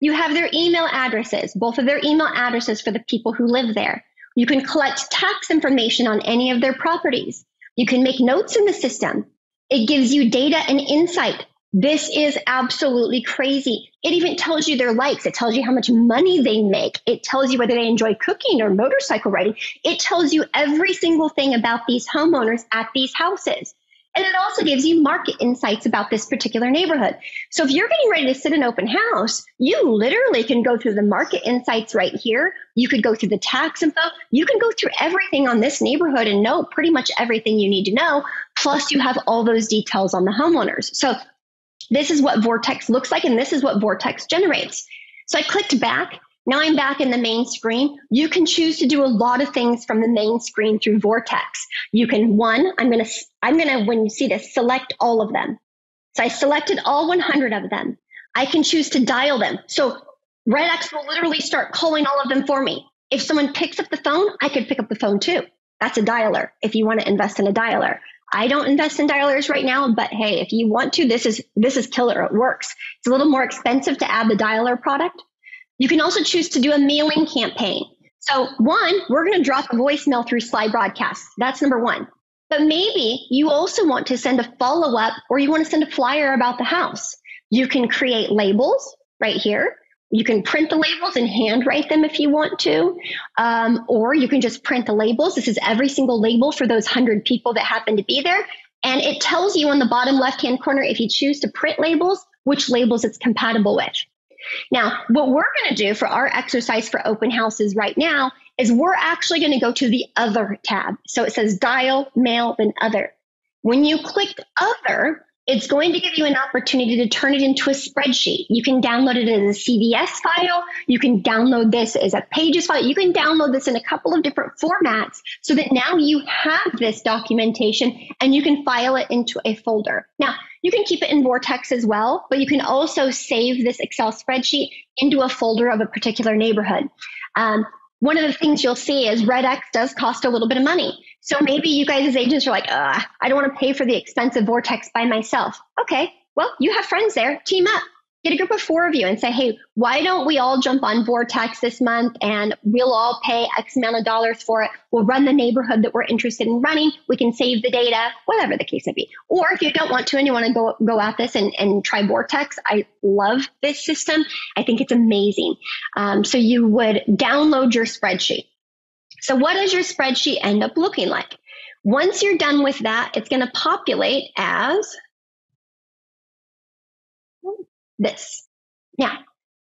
You have their email addresses, both of their email addresses for the people who live there. You can collect tax information on any of their properties. You can make notes in the system. It gives you data and insight. This is absolutely crazy. It even tells you their likes. It tells you how much money they make. It tells you whether they enjoy cooking or motorcycle riding. It tells you every single thing about these homeowners at these houses. And it also gives you market insights about this particular neighborhood. So if you're getting ready to sit an open house, you literally can go through the market insights right here. You could go through the tax info. You can go through everything on this neighborhood and know pretty much everything you need to know. Plus you have all those details on the homeowners. So this is what Vortex looks like, and this is what Vortex generates. So I clicked back. Now I'm back in the main screen. You can choose to do a lot of things from the main screen through Vortex. You can, I'm gonna, when you see this, select all of them. So I selected all 100 of them. I can choose to dial them. So RedX will literally start calling all of them for me. If someone picks up the phone, I could pick up the phone too. That's a dialer if you want to invest in a dialer. I don't invest in dialers right now, but hey, if you want to, this is killer. It works. It's a little more expensive to add the dialer product. You can also choose to do a mailing campaign. So one, we're going to drop a voicemail through Sly Broadcast. That's number one. But maybe you also want to send a follow-up, or you want to send a flyer about the house. You can create labels right here. You can print the labels and handwrite them if you want to, or you can just print the labels. This is every single label for those 100 people that happen to be there. And it tells you on the bottom left-hand corner, if you choose to print labels, which labels it's compatible with. Now, what we're going to do for our exercise for open houses right now is we're actually going to go to the Other tab. So it says Dial, Mail, then Other. When you click Other, it's going to give you an opportunity to turn it into a spreadsheet. You can download it as a CVS file. You can download this as a Pages file. You can download this in a couple of different formats so that now you have this documentation and you can file it into a folder. Now, you can keep it in Vortex as well, but you can also save this Excel spreadsheet into a folder of a particular neighborhood. One of the things you'll see is RedX does cost a little bit of money. So maybe you guys as agents are like, I don't want to pay for the expensive Vortex by myself. Okay, well, you have friends there. Team up. Get a group of 4 of you and say, hey, why don't we all jump on Vortex this month and we'll all pay X amount of dollars for it. We'll run the neighborhood that we're interested in running. We can save the data, whatever the case may be. Or if you don't want to and you want to go at this and try Vortex, I love this system. I think it's amazing. So you would download your spreadsheet. So what does your spreadsheet end up looking like? Once you're done with that, it's going to populate as this. Now,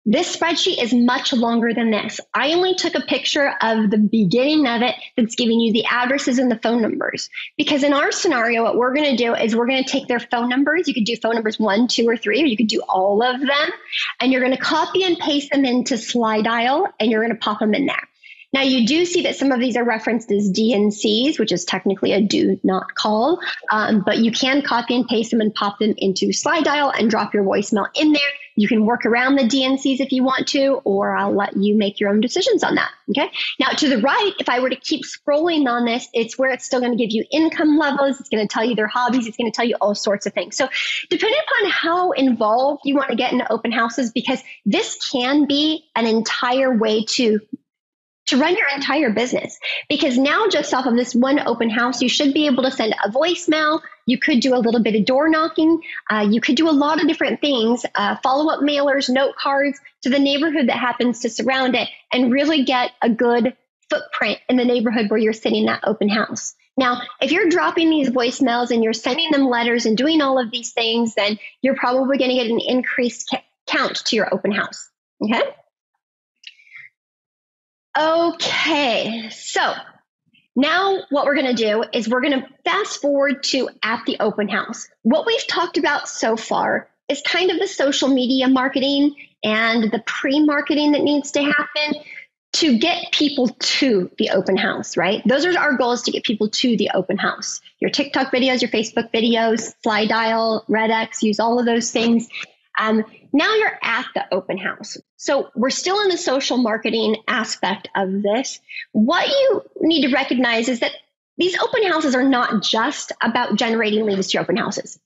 This spreadsheet is much longer than this. I only took a picture of the beginning of it that's giving you the addresses and the phone numbers. Because in our scenario, what we're going to do is we're going to take their phone numbers. You could do phone numbers 1, 2, or 3, or you could do all of them. And you're going to copy and paste them into Slide Dial, and you're going to pop them in there. Now, you do see that some of these are referenced as DNCs, which is technically a do not call, but you can copy and paste them and pop them into Slide Dial and drop your voicemail in there. You can work around the DNCs if you want to, or I'll let you make your own decisions on that. Okay. Now, to the right, if I were to keep scrolling on this, it's where it's still going to give you income levels. It's going to tell you their hobbies. It's going to tell you all sorts of things. So depending upon how involved you want to get into open houses, because this can be an entire way to run your entire business. Because now just off of this one open house, you should be able to send a voicemail. You could do a little bit of door knocking. You could do a lot of different things, follow-up mailers, note cards to the neighborhood that happens to surround it, and really get a good footprint in the neighborhood where you're sitting that open house. Now, if you're dropping these voicemails and you're sending them letters and doing all of these things, then you're probably going to get an increased count to your open house. Okay? Okay, so now what we're going to do is we're going to fast forward to at the open house. What we've talked about so far is kind of the social media marketing and the pre-marketing that needs to happen to get people to the open house, right? Those are our goals, to get people to the open house. Your TikTok videos, your Facebook videos, Slide Dial, RedX, use all of those things. Now you're at the open house. So we're still in the social marketing aspect of this. What you need to recognize is that these open houses are not just about generating leads to your open houses.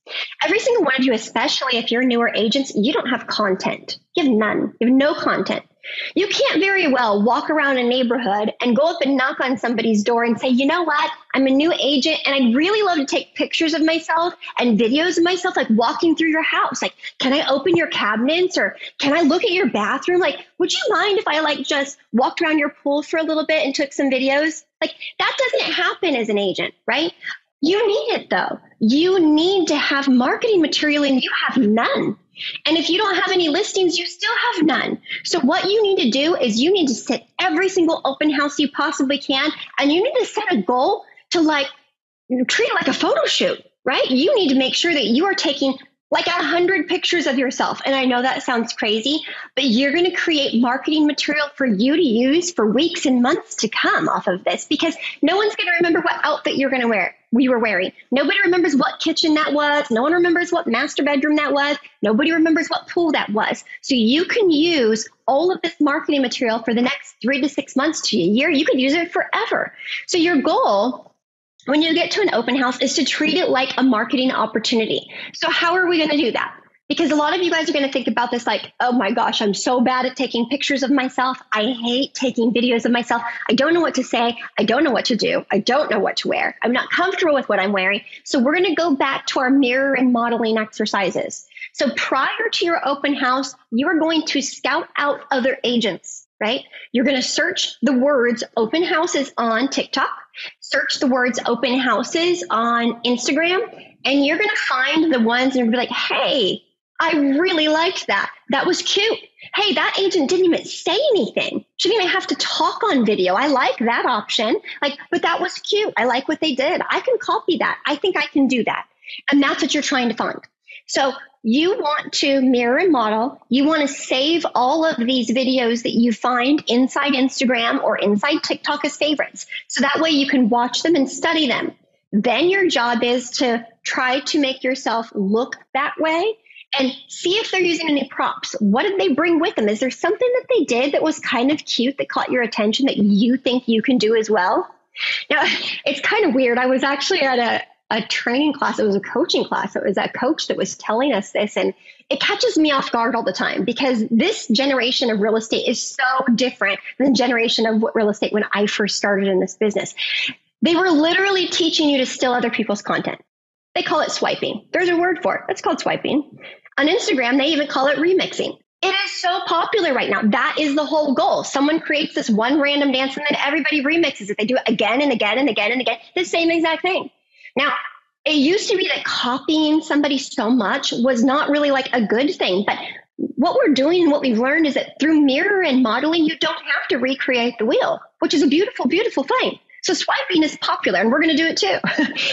Every single one of you, especially if you're newer agents, you don't have content. You have none. You have no content. You can't very well walk around a neighborhood and go up and knock on somebody's door and say, you know what, I'm a new agent and I'd really love to take pictures of myself and videos of myself, like walking through your house. Like, can I open your cabinets, or can I look at your bathroom? Like, would you mind if I just walked around your pool for a little bit and took some videos? Like, that doesn't happen as an agent, right? You need it though. You need to have marketing material and you have none. And if you don't have any listings, you still have none. So what you need to do is you need to set every single open house you possibly can. And you need to set a goal to treat it like a photo shoot, right? You need to make sure that you are taking 100 pictures of yourself. And I know that sounds crazy, but you're going to create marketing material for you to use for weeks and months to come off of this, because no one's going to remember what outfit you're going to wear. We were wearing. Nobody remembers what kitchen that was. No one remembers what master bedroom that was. Nobody remembers what pool that was. So you can use all of this marketing material for the next 3 to 6 months to a year. You could use it forever. So your goal when you get to an open house is to treat it like a marketing opportunity. So how are we going to do that? Because a lot of you guys are going to think about this like, oh my gosh, I'm so bad at taking pictures of myself. I hate taking videos of myself. I don't know what to say. I don't know what to do. I don't know what to wear. I'm not comfortable with what I'm wearing. So we're going to go back to our mirror and modeling exercises. So prior to your open house, you are going to scout out other agents, right? You're going to search the words open houses on TikTok, search the words open houses on Instagram, and you're going to find the ones and be like, hey, I really liked that. That was cute. Hey, that agent didn't even say anything. She didn't even have to talk on video. I like that option. But that was cute. I like what they did. I can copy that. I think I can do that. And that's what you're trying to find. So you want to mirror and model. You want to save all of these videos that you find inside Instagram or inside TikTok as favorites. So that way you can watch them and study them. Then your job is to try to make yourself look that way and see if they're using any props. What did they bring with them? Is there something that they did that was kind of cute that caught your attention that you think you can do as well? Now, it's kind of weird. I was actually at a training class. It was a coaching class. It was a coach that was telling us this, and it catches me off guard all the time because this generation of real estate is so different than the generation of real estate when I first started in this business. They were literally teaching you to steal other people's content. They call it swiping. There's a word for it. It's called swiping. On Instagram, they even call it remixing. It is so popular right now. That is the whole goal. Someone creates this one random dance and then everybody remixes it. They do it again and again and again and again, the same exact thing. Now, it used to be that copying somebody so much was not really like a good thing, but what we're doing and what we've learned is that through mirror and modeling, you don't have to recreate the wheel, which is a beautiful, beautiful thing. So swiping is popular, and we're going to do it too.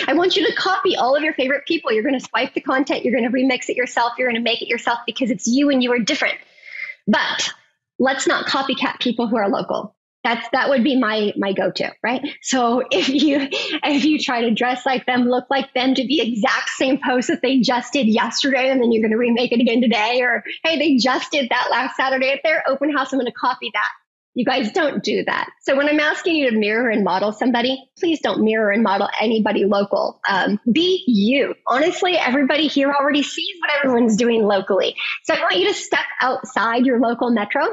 I want you to copy all of your favorite people. You're going to swipe the content. You're going to remix it yourself. You're going to make it yourself because it's you and you are different. But let's not copycat people who are local. That would be my go-to, right? So if you try to dress like them, look like them, do the exact same post that they just did yesterday, and then you're going to remake it again today, or hey, they just did that last Saturday at their open house, I'm going to copy that. You guys don't do that. So when I'm asking you to mirror and model somebody, please don't mirror and model anybody local. Be you. Honestly, everybody here already sees what everyone's doing locally. So I want you to step outside your local metro.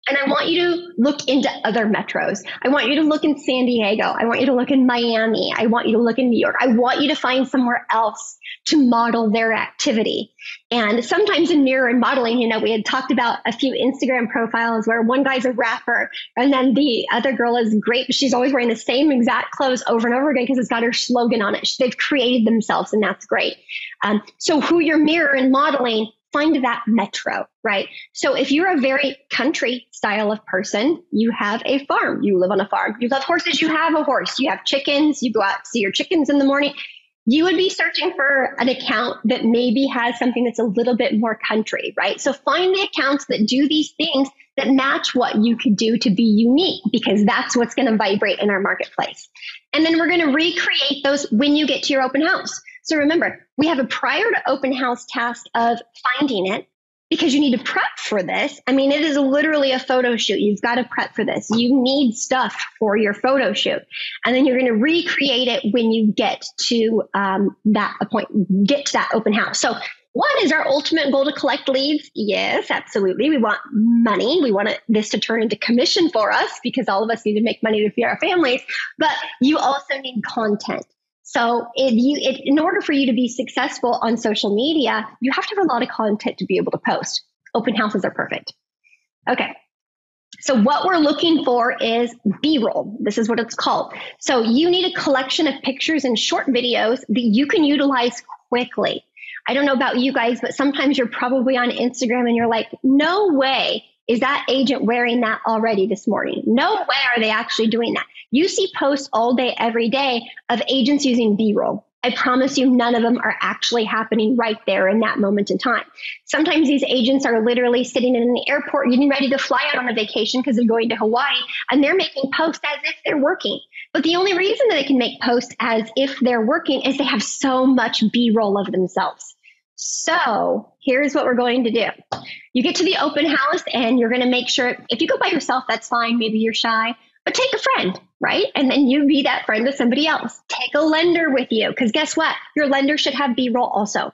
And I want you to look into other metros. I want you to look in San Diego. I want you to look in Miami. I want you to look in New York. I want you to find somewhere else to model their activity. And sometimes in mirror and modeling, we had talked about a few Instagram profiles where one guy's a rapper and then the other girl is great, but she's always wearing the same exact clothes over and over again because it's got her slogan on it. They've created themselves, and that's great. So who you're mirror and modeling, find that metro, right? So if you're a very country style of person, you have a farm, you live on a farm, you love horses, you have a horse, you have chickens, you go out to see your chickens in the morning, you would be searching for an account that maybe has something that's a little bit more country, right? So find the accounts that do these things that match what you could do to be unique, because that's what's going to vibrate in our marketplace. And then we're going to recreate those when you get to your open house. So remember, we have a prior to open house task of finding it, because you need to prep for this. I mean, it is literally a photo shoot. You've got to prep for this. You need stuff for your photo shoot. And then you're going to recreate it when you get to get to that open house. So one, is our ultimate goal to collect leads? Yes, absolutely. We want money. We want this to turn into commission for us, because all of us need to make money to feed our families. But you also need content. So in order for you to be successful on social media, you have to have a lot of content to be able to post. Open houses are perfect. Okay. So what we're looking for is B-roll. This is what it's called. So you need a collection of pictures and short videos that you can utilize quickly. I don't know about you guys, but sometimes you're probably on Instagram and you're like, no way is that agent wearing that already this morning. No way are they actually doing that. You see posts all day, every day of agents using B-roll. I promise you, none of them are actually happening right there in that moment in time. Sometimes these agents are literally sitting in the airport getting ready to fly out on a vacation because they're going to Hawaii, and they're making posts as if they're working. But the only reason that they can make posts as if they're working is they have so much B-roll of themselves. So here's what we're going to do. You get to the open house and you're going to make sure, if you go by yourself, that's fine. Maybe you're shy, but take a friend, right? And then you be that friend to somebody else. Take a lender with you, because guess what? Your lender should have B-roll also.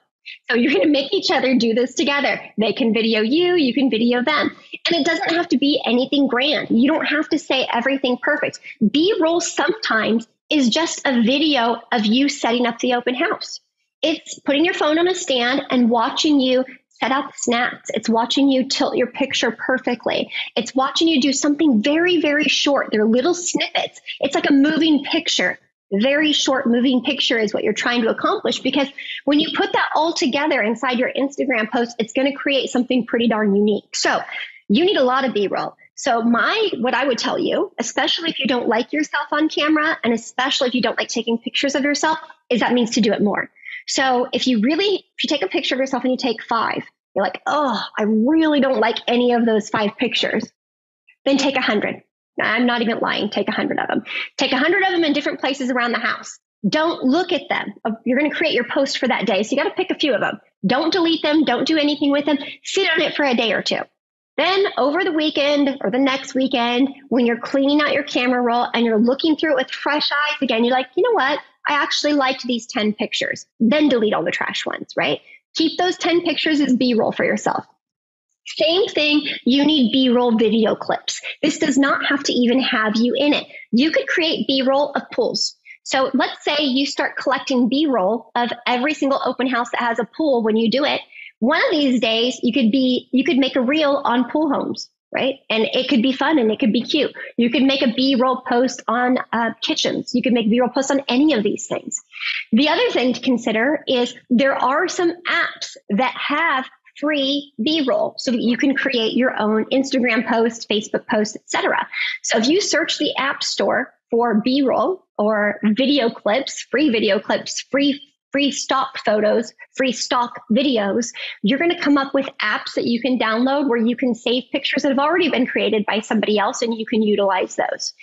So you're going to make each other do this together. They can video you, you can video them. And it doesn't have to be anything grand. You don't have to say everything perfect. B-roll sometimes is just a video of you setting up the open house. It's putting your phone on a stand and watching you set out the snacks. It's watching you tilt your picture perfectly. It's watching you do something very, very short. They're little snippets. It's like a moving picture. Very short moving picture is what you're trying to accomplish, because when you put that all together inside your Instagram post, it's going to create something pretty darn unique. So you need a lot of B-roll. So what I would tell you, especially if you don't like yourself on camera, and especially if you don't like taking pictures of yourself, is that means to do it more. So if you take a picture of yourself and you take 5, you're like, oh, I really don't like any of those 5 pictures, then take 100. I'm not even lying. Take 100 of them. Take 100 of them in different places around the house. Don't look at them. You're going to create your post for that day. So you got to pick a few of them. Don't delete them. Don't do anything with them. Sit on it for a day or two. Then over the weekend or the next weekend, when you're cleaning out your camera roll and you're looking through it with fresh eyes again, you're like, you know what? I actually liked these 10 pictures. Then delete all the trash ones, right? Keep those 10 pictures as B-roll for yourself. Same thing, you need B-roll video clips. This does not have to even have you in it. You could create B-roll of pools. So let's say you start collecting B-roll of every single open house that has a pool when you do it. One of these days, you could make a reel on pool homes, right? And it could be fun and it could be cute. You could make a B-roll post on kitchens. You could make B-roll posts on any of these things. The other thing to consider is there are some apps that have free B-roll. So you can create your own Instagram post, Facebook post, etc. So if you search the App Store for B-roll or video clips, free stock photos, free stock videos, you're going to come up with apps that you can download where you can save pictures that have already been created by somebody else and you can utilize those.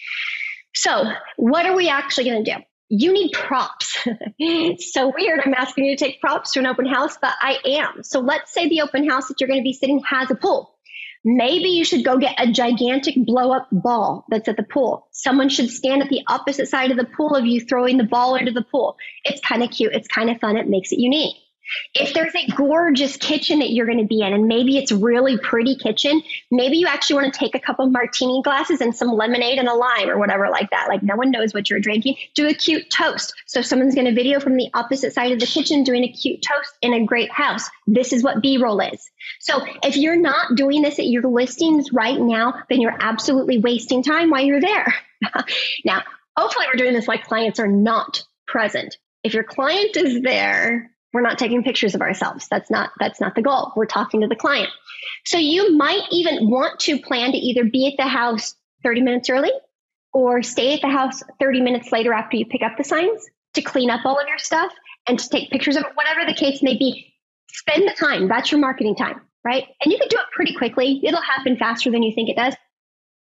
So what are we actually going to do? You need props. It's so weird. I'm asking you to take props to an open house, but I am. So let's say the open house that you're going to be sitting has a pool. Maybe you should go get a gigantic blow-up ball that's at the pool. Someone should stand at the opposite side of the pool of you throwing the ball into the pool. It's kind of cute. It's kind of fun. It makes it unique. If there's a gorgeous kitchen that you're going to be in, and maybe it's really pretty kitchen, maybe you actually want to take a couple of martini glasses and some lemonade and a lime or whatever like that. Like no one knows what you're drinking. Do a cute toast. So someone's going to video from the opposite side of the kitchen doing a cute toast in a great house. This is what B-roll is. So if you're not doing this at your listings right now, then you're absolutely wasting time while you're there. Now, hopefully we're doing this while clients are not present. If your client is there, we're not taking pictures of ourselves. That's not the goal. We're talking to the client. So you might even want to plan to either be at the house 30 minutes early or stay at the house 30 minutes later after you pick up the signs to clean up all of your stuff and to take pictures of it, whatever the case may be. Spend the time. That's your marketing time, right? And you can do it pretty quickly. It'll happen faster than you think it does.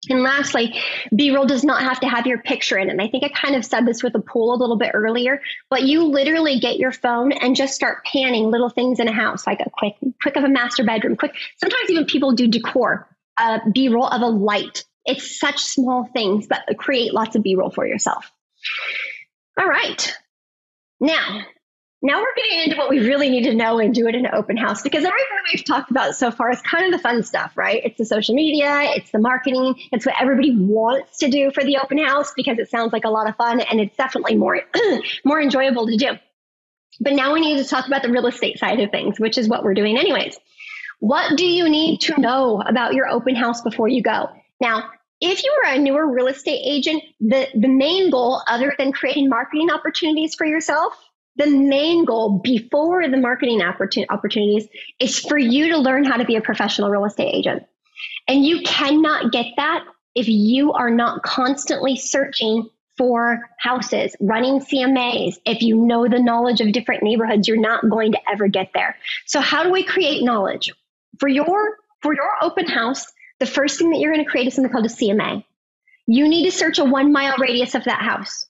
And lastly, B-roll does not have to have your picture in it. And I think I kind of said this with the pool a little bit earlier, but you literally get your phone and just start panning little things in a house, like a quick of a master bedroom, sometimes even people do decor, B-roll of a light. It's such small things, but create lots of B-roll for yourself. All right. Now we're getting into what we really need to know and do it in an open house, because everything we've talked about so far is kind of the fun stuff, right? It's the social media, it's the marketing, it's what everybody wants to do for the open house because it sounds like a lot of fun and it's definitely more enjoyable to do. But now we need to talk about the real estate side of things, which is what we're doing anyways. What do you need to know about your open house before you go? Now, if you are a newer real estate agent, the main goal, other than creating marketing opportunities for yourself, the main goal before the marketing opportunities is for you to learn how to be a professional real estate agent. And you cannot get that if you are not constantly searching for houses, running CMAs. If you know the knowledge of different neighborhoods, you're not going to ever get there. So how do we create knowledge? For your open house, the first thing that you're going to create is something called a CMA. You need to search a 1 mile radius of that house,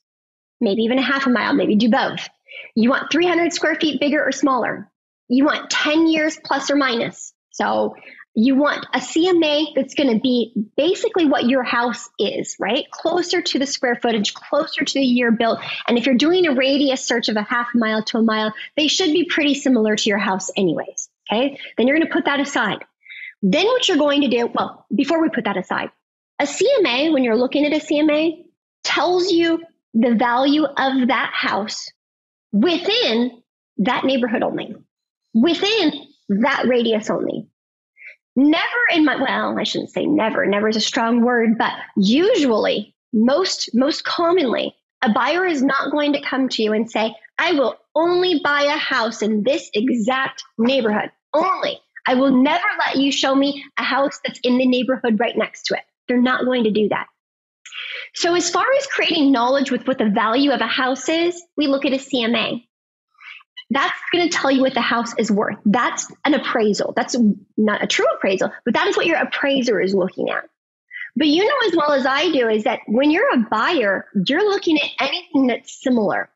maybe even a half a mile, maybe do both. You want 300 square feet bigger or smaller. You want 10 years plus or minus. So you want a CMA that's going to be basically what your house is, right? Closer to the square footage, closer to the year built. And if you're doing a radius search of a half mile to a mile, they should be pretty similar to your house anyways, okay? Then you're going to put that aside. Then what you're going to do, well, before we put that aside, a CMA, when you're looking at a CMA, tells you the value of that house within that neighborhood only, within that radius only. I shouldn't say never. Never is a strong word, but usually, most commonly, a buyer is not going to come to you and say, I will only buy a house in this exact neighborhood. Only. I will never let you show me a house that's in the neighborhood right next to it. They're not going to do that. So as far as creating knowledge with what the value of a house is, we look at a CMA. That's going to tell you what the house is worth. That's an appraisal. That's not a true appraisal, but that is what your appraiser is looking at. But you know as well as I do is that when you're a buyer, you're looking at anything that's similar.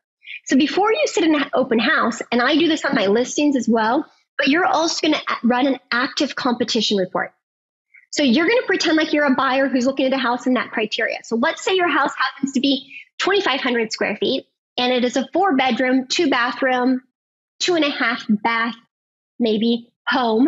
So before you sit in an open house, and I do this on my listings as well, but you're also going to run an active competition report. So you're going to pretend like you're a buyer who's looking at a house in that criteria. So let's say your house happens to be 2,500 square feet, and it is a 4-bedroom, 2-bathroom, 2.5 bath, maybe home.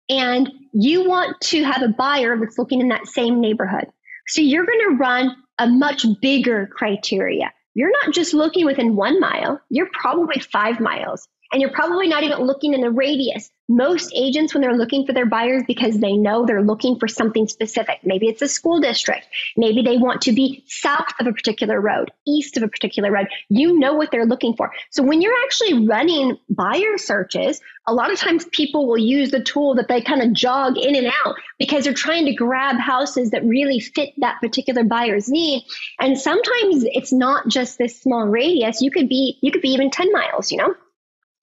And you want to have a buyer that's looking in that same neighborhood. So you're going to run a much bigger criteria. You're not just looking within 1 mile, you're probably 5 miles. And you're probably not even looking in the radius. Most agents, when they're looking for their buyers, because they know they're looking for something specific, maybe it's a school district, maybe they want to be south of a particular road, east of a particular road, you know what they're looking for. So when you're actually running buyer searches, a lot of times people will use the tool that they kind of jog in and out because they're trying to grab houses that really fit that particular buyer's need. And sometimes it's not just this small radius. You could be even 10 miles, you know?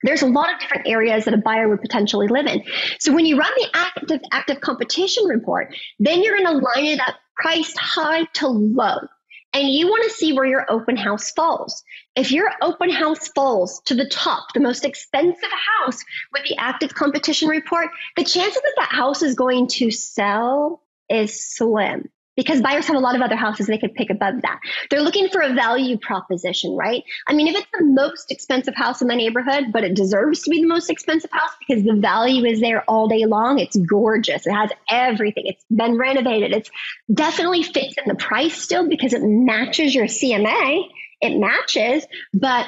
There's a lot of different areas that a buyer would potentially live in. So when you run the active competition report, then you're going to line it up priced high to low. And you want to see where your open house falls. If your open house falls to the top, the most expensive house with the active competition report, the chances that that house is going to sell is slim. Because buyers have a lot of other houses they could pick above that. They're looking for a value proposition, right? I mean, if it's the most expensive house in the neighborhood, but it deserves to be the most expensive house because the value is there all day long, it's gorgeous. It has everything. It's been renovated. It's definitely fits in the price still because it matches your CMA. It matches, but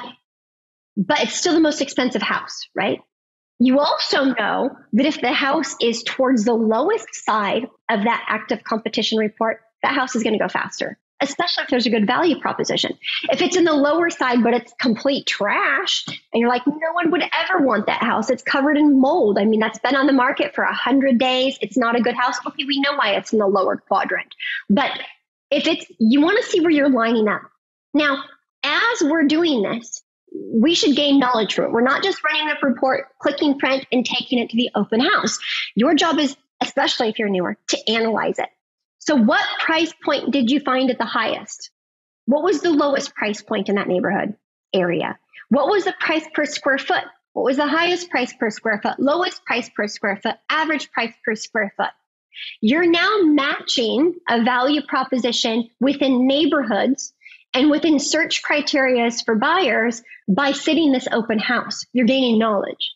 it's still the most expensive house, right? You also know that if the house is towards the lowest side of that active competition report, that house is going to go faster, especially if there's a good value proposition. If it's in the lower side, but it's complete trash, and you're like, no one would ever want that house. It's covered in mold. I mean, that's been on the market for 100 days. It's not a good house. Okay, we know why it's in the lower quadrant. But you want to see where you're lining up. Now, as we're doing this, we should gain knowledge from it. We're not just running the report, clicking print, and taking it to the open house. Your job is, especially if you're newer, to analyze it. So what price point did you find at the highest? What was the lowest price point in that neighborhood area? What was the price per square foot? What was the highest price per square foot, lowest price per square foot, average price per square foot? You're now matching a value proposition within neighborhoods and within search criteria for buyers by sitting this open house. You're gaining knowledge.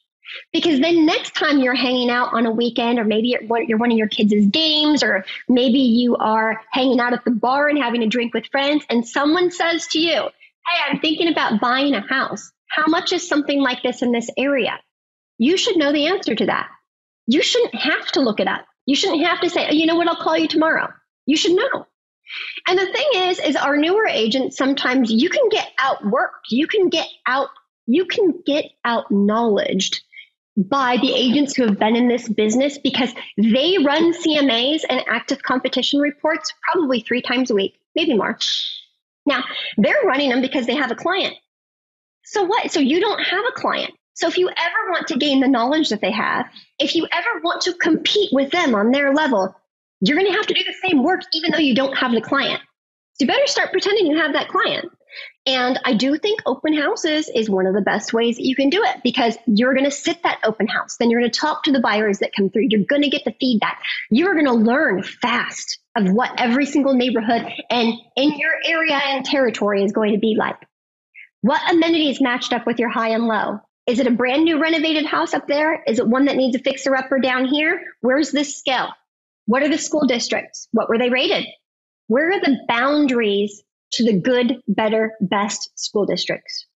Because then next time you're hanging out on a weekend, or maybe you're one of your kids' games, or maybe you are hanging out at the bar and having a drink with friends, and someone says to you, hey, I'm thinking about buying a house. How much is something like this in this area? You should know the answer to that. You shouldn't have to look it up. You shouldn't have to say, oh, you know what, I'll call you tomorrow. You should know. And the thing is our newer agents, sometimes you can get outworked. You can get out knowledged by the agents who have been in this business because they run CMAs and active competition reports probably 3 times a week, maybe more. Now, they're running them because they have a client. So what? So you don't have a client. So if you ever want to gain the knowledge that they have, if you ever want to compete with them on their level, you're going to have to do the same work even though you don't have the client. So you better start pretending you have that client. And I do think open houses is one of the best ways that you can do it because you're going to sit that open house. Then you're going to talk to the buyers that come through. You're going to get the feedback. You're going to learn fast of what every single neighborhood and in your area and territory is going to be like. What amenities matched up with your high and low? Is it a brand new renovated house up there? Is it one that needs a fixer-upper down here? Where's this scale? What are the school districts? What were they rated? Where are the boundaries to the good, better, best school districts?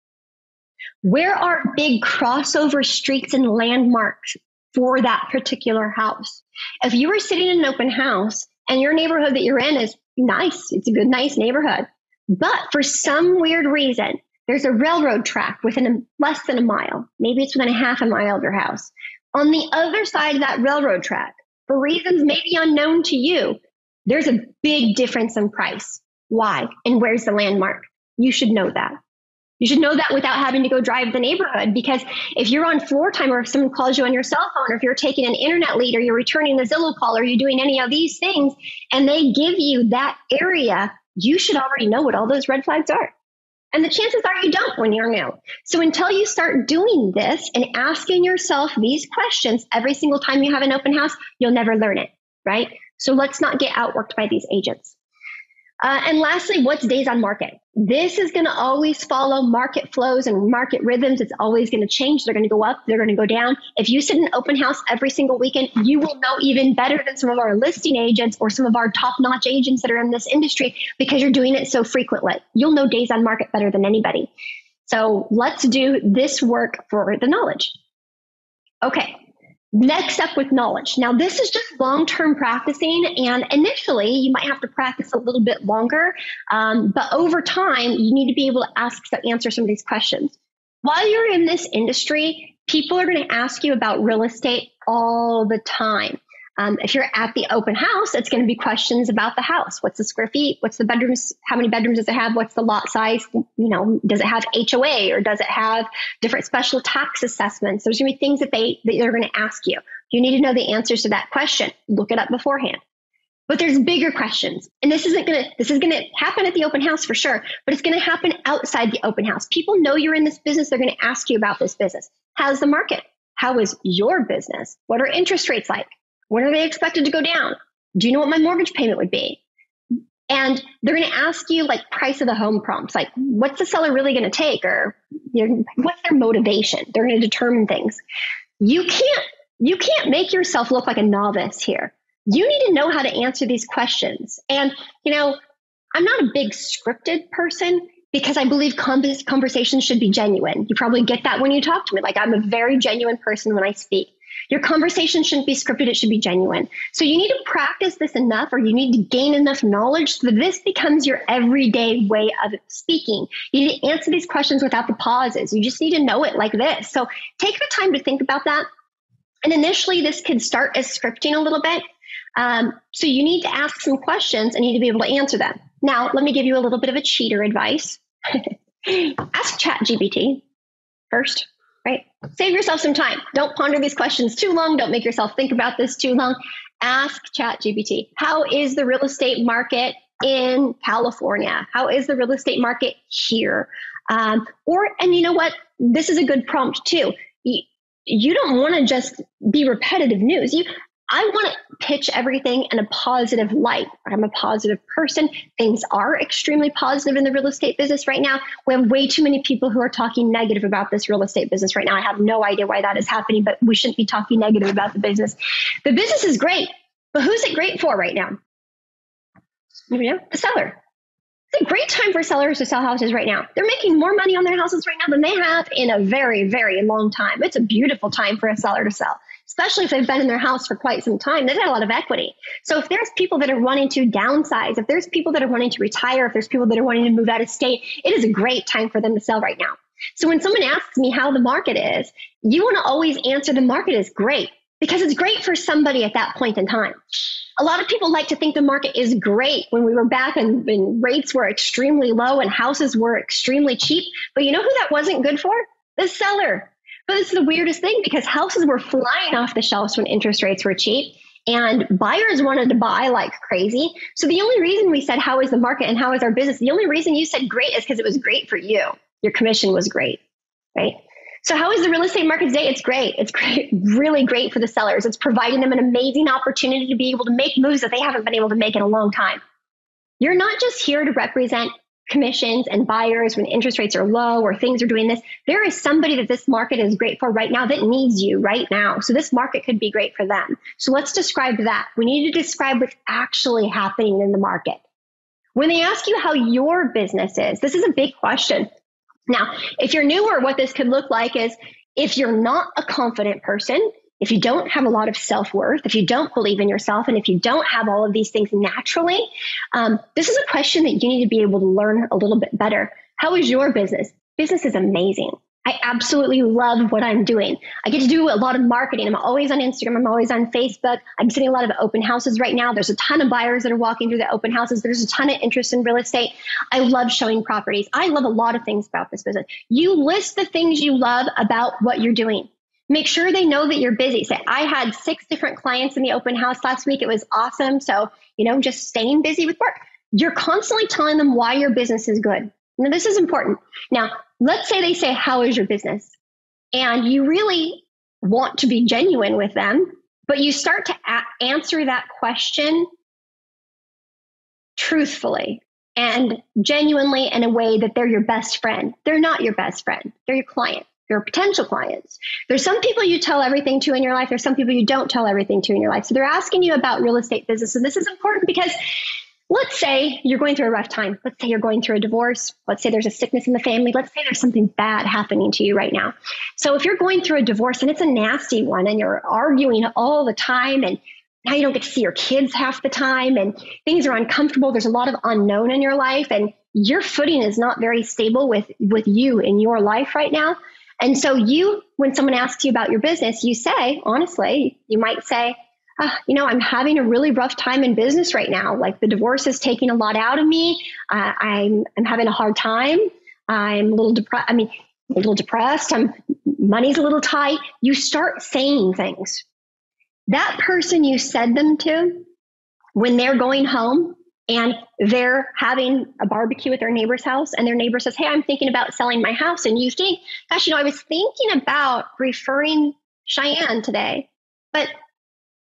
Where are big crossover streets and landmarks for that particular house? If you were sitting in an open house and your neighborhood that you're in is nice, it's a good, nice neighborhood, but for some weird reason, there's a railroad track within less than a mile. Maybe it's within a half a mile of your house. On the other side of that railroad track, for reasons maybe unknown to you, there's a big difference in price. Why? And where's the landmark? You should know that. You should know that without having to go drive the neighborhood, because if you're on floor time or if someone calls you on your cell phone, or if you're taking an internet lead or you're returning the Zillow call or you're doing any of these things and they give you that area, you should already know what all those red flags are. And the chances are you don't when you're new. So until you start doing this and asking yourself these questions every single time you have an open house, you'll never learn it, right? So let's not get outworked by these agents. And lastly, what's days on market? This is going to always follow market flows and market rhythms. It's always going to change. They're going to go up. They're going to go down. If you sit in an open house every single weekend, you will know even better than some of our listing agents or some of our top-notch agents that are in this industry because you're doing it so frequently. You'll know days on market better than anybody. So let's do this work for the knowledge. Okay. Next up with knowledge. Now, this is just long-term practicing, and initially you might have to practice a little bit longer, but over time you need to be able to answer some of these questions. While you're in this industry, people are going to ask you about real estate all the time. If you're at the open house, it's going to be questions about the house. What's the square feet? What's the bedrooms? How many bedrooms does it have? What's the lot size? Does it have HOA, or does it have different special tax assessments? There's going to be things that they're going to ask you. You need to know the answers to that question. Look it up beforehand. But there's bigger questions. And this is going to happen at the open house for sure, but it's going to happen outside the open house. People know you're in this business. They're going to ask you about this business. How's the market? How is your business? What are interest rates like? When are they expected to go down? Do you know what my mortgage payment would be? And they're going to ask you like price of the home prompts, like what's the seller really going to take, or what's their motivation? They're going to determine things. You can't make yourself look like a novice here. You need to know how to answer these questions. And, I'm not a big scripted person because I believe conversations should be genuine. You probably get that when you talk to me. Like, I'm a very genuine person when I speak. Your conversation shouldn't be scripted. It should be genuine. So you need to practice this enough, or you need to gain enough knowledge so that this becomes your everyday way of speaking. You need to answer these questions without the pauses. You just need to know it like this. So take the time to think about that. And initially, this could start as scripting a little bit. So you need to ask some questions and you need to be able to answer them. Now, let me give you a little bit of a cheater advice. Ask ChatGPT first. Right? Save yourself some time. Don't ponder these questions too long. Don't make yourself think about this too long. Ask ChatGPT. How is the real estate market in California? How is the real estate market here? And you know what? This is a good prompt too. You don't want to just be repetitive news. I want to pitch everything in a positive light. I'm a positive person. Things are extremely positive in the real estate business right now. We have way too many people who are talking negative about this real estate business right now. I have no idea why that is happening, but we shouldn't be talking negative about the business. The business is great, but who's it great for right now? The seller. It's a great time for sellers to sell houses right now. They're making more money on their houses right now than they have in a very, very long time. It's a beautiful time for a seller to sell, especially if they've been in their house for quite some time. They've had a lot of equity. So if there's people that are wanting to downsize, if there's people that are wanting to retire, if there's people that are wanting to move out of state, it is a great time for them to sell right now. So when someone asks me how the market is, you want to always answer the market is great, because it's great for somebody at that point in time. A lot of people like to think the market is great when we were back and rates were extremely low and houses were extremely cheap. But you know who that wasn't good for? The seller. But it's the weirdest thing, because houses were flying off the shelves when interest rates were cheap and buyers wanted to buy like crazy. So the only reason we said, how is the market and how is our business? The only reason you said great is because it was great for you. Your commission was great, right? So how is the real estate market today? It's great. It's great, really great for the sellers. It's providing them an amazing opportunity to be able to make moves that they haven't been able to make in a long time. You're not just here to represent commissions and buyers when interest rates are low or things are doing this. There is somebody that this market is great for right now that needs you right now. So this market could be great for them. So let's describe that. We need to describe what's actually happening in the market. When they ask you how your business is, this is a big question. Now, if you're newer, what this could look like is, if you're not a confident person, if you don't have a lot of self-worth, if you don't believe in yourself, and if you don't have all of these things naturally, this is a question that you need to be able to learn a little bit better. How is your business? Business is amazing. I absolutely love what I'm doing. I get to do a lot of marketing. I'm always on Instagram. I'm always on Facebook. I'm sitting a lot of open houses right now. There's a ton of buyers that are walking through the open houses. There's a ton of interest in real estate. I love showing properties. I love a lot of things about this business. You list the things you love about what you're doing. Make sure they know that you're busy. Say, I had 6 different clients in the open house last week. It was awesome. So, just staying busy with work. You're constantly telling them why your business is good. Now, this is important. Now, let's say they say, how is your business? And you really want to be genuine with them, but you start to answer that question truthfully and genuinely in a way that they're your best friend. They're not your best friend. They're your client. Your potential clients. There's some people you tell everything to in your life. There's some people you don't tell everything to in your life. So they're asking you about real estate business. And this is important because Let's say you're going through a rough time. Let's say you're going through a divorce. Let's say there's a sickness in the family. Let's say there's something bad happening to you right now. So if you're going through a divorce and it's a nasty one and you're arguing all the time and now you don't get to see your kids half the time and things are uncomfortable, there's a lot of unknown in your life and your footing is not very stable with you in your life right now. And so when someone asks you about your business, you say, honestly, you might say, I'm having a really rough time in business right now. Like the divorce is taking a lot out of me. I'm having a hard time. I'm a little depressed. Money's a little tight. You start saying things. That person you said them to, when they're going home and they're having a barbecue at their neighbor's house and their neighbor says, hey, I'm thinking about selling my house. And you think, gosh, I was thinking about referring Cheyanne today, but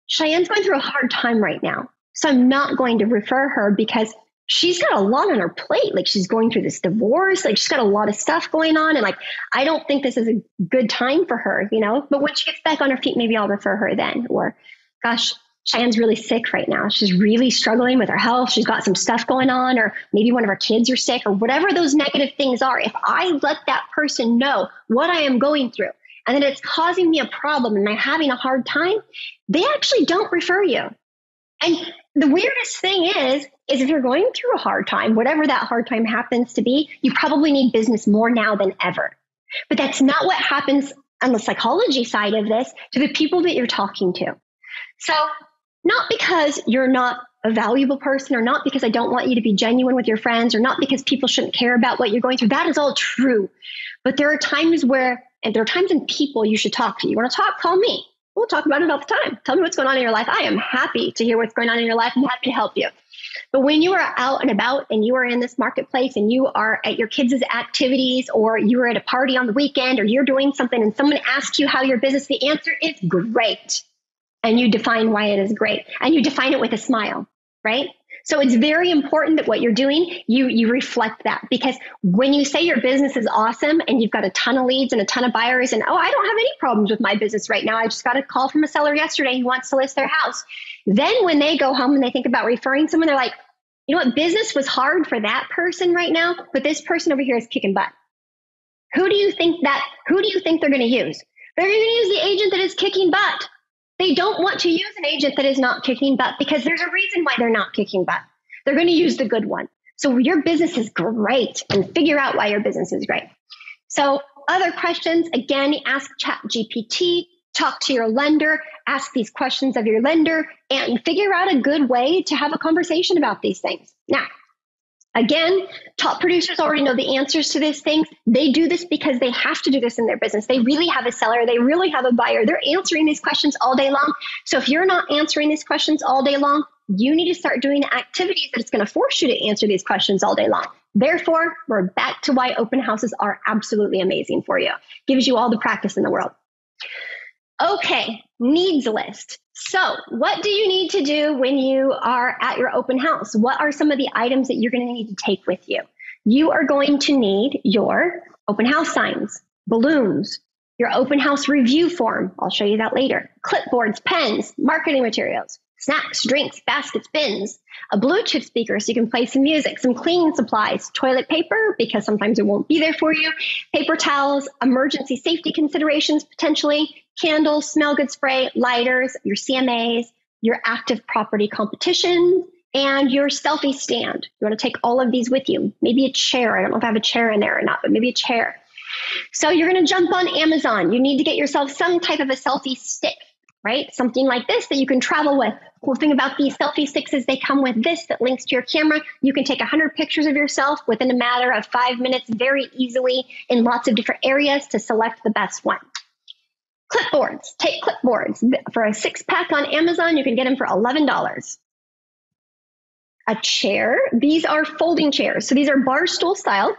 Cheyanne's going through a hard time right now. So I'm not going to refer her because she's got a lot on her plate. Like she's going through this divorce, like she's got a lot of stuff going on. And like, I don't think this is a good time for her, but when she gets back on her feet, maybe I'll refer her then. Or gosh, Cheyanne's really sick right now. She's really struggling with her health. She's got some stuff going on, or maybe one of her kids are sick or whatever those negative things are. If I let that person know what I am going through and that it's causing me a problem and I'm having a hard time, they actually don't refer you. And the weirdest thing is if you're going through a hard time, whatever that hard time happens to be, you probably need business more now than ever. But that's not what happens on the psychology side of this to the people that you're talking to. So not because you're not a valuable person, or not because I don't want you to be genuine with your friends, or not because people shouldn't care about what you're going through. That is all true. But there are times and people you should talk to. You want to talk? Call me. We'll talk about it all the time. Tell me what's going on in your life. I am happy to hear what's going on in your life. I'm happy to help you. But when you are out and about and you are in this marketplace and you are at your kids' activities, or you are at a party on the weekend, or you're doing something and someone asks you how your business, the answer is great. And you define why it is great. And you define it with a smile, right? So it's very important that what you're doing, you reflect that, because when you say your business is awesome and you've got a ton of leads and a ton of buyers and, I don't have any problems with my business right now. I just got a call from a seller yesterday who wants to list their house. Then when they go home and they think about referring someone, they're like, you know what? Business was hard for that person right now, but this person over here is kicking butt. Who do you think they're going to use? They're going to use the agent that is kicking butt. They don't want to use an agent that is not kicking butt, because there's a reason why they're not kicking butt. They're going to use the good one. So your business is great, and figure out why your business is great. So other questions, again, ask ChatGPT, talk to your lender, ask these questions of your lender, and figure out a good way to have a conversation about these things. Now, again, top producers already know the answers to these things. They do this because they have to do this in their business. They really have a seller. They really have a buyer. They're answering these questions all day long. So if you're not answering these questions all day long, you need to start doing activities that's going to force you to answer these questions all day long. Therefore, we're back to why open houses are absolutely amazing for you. Gives you all the practice in the world. Okay, needs list. So what do you need to do when you are at your open house? What are some of the items that you're going to need to take with you? You are going to need your open house signs, balloons, your open house review form. I'll show you that later. Clipboards, pens, marketing materials, snacks, drinks, baskets, bins, a Bluetooth speaker so you can play some music, some cleaning supplies, toilet paper because sometimes it won't be there for you, paper towels, emergency safety considerations potentially, candles, smell good spray, lighters, your CMAs, your active property competition, and your selfie stand. You want to take all of these with you. Maybe a chair. I don't know if I have a chair in there or not, but maybe a chair. So you're going to jump on Amazon. You need to get yourself some type of a selfie stick, right? Something like this that you can travel with. Cool thing about these selfie sticks is they come with this that links to your camera. You can take 100 pictures of yourself within a matter of 5 minutes very easily in lots of different areas to select the best one. Clipboards. Take clipboards. For a 6-pack on Amazon, you can get them for $11. A chair. These are folding chairs. So these are bar stool style.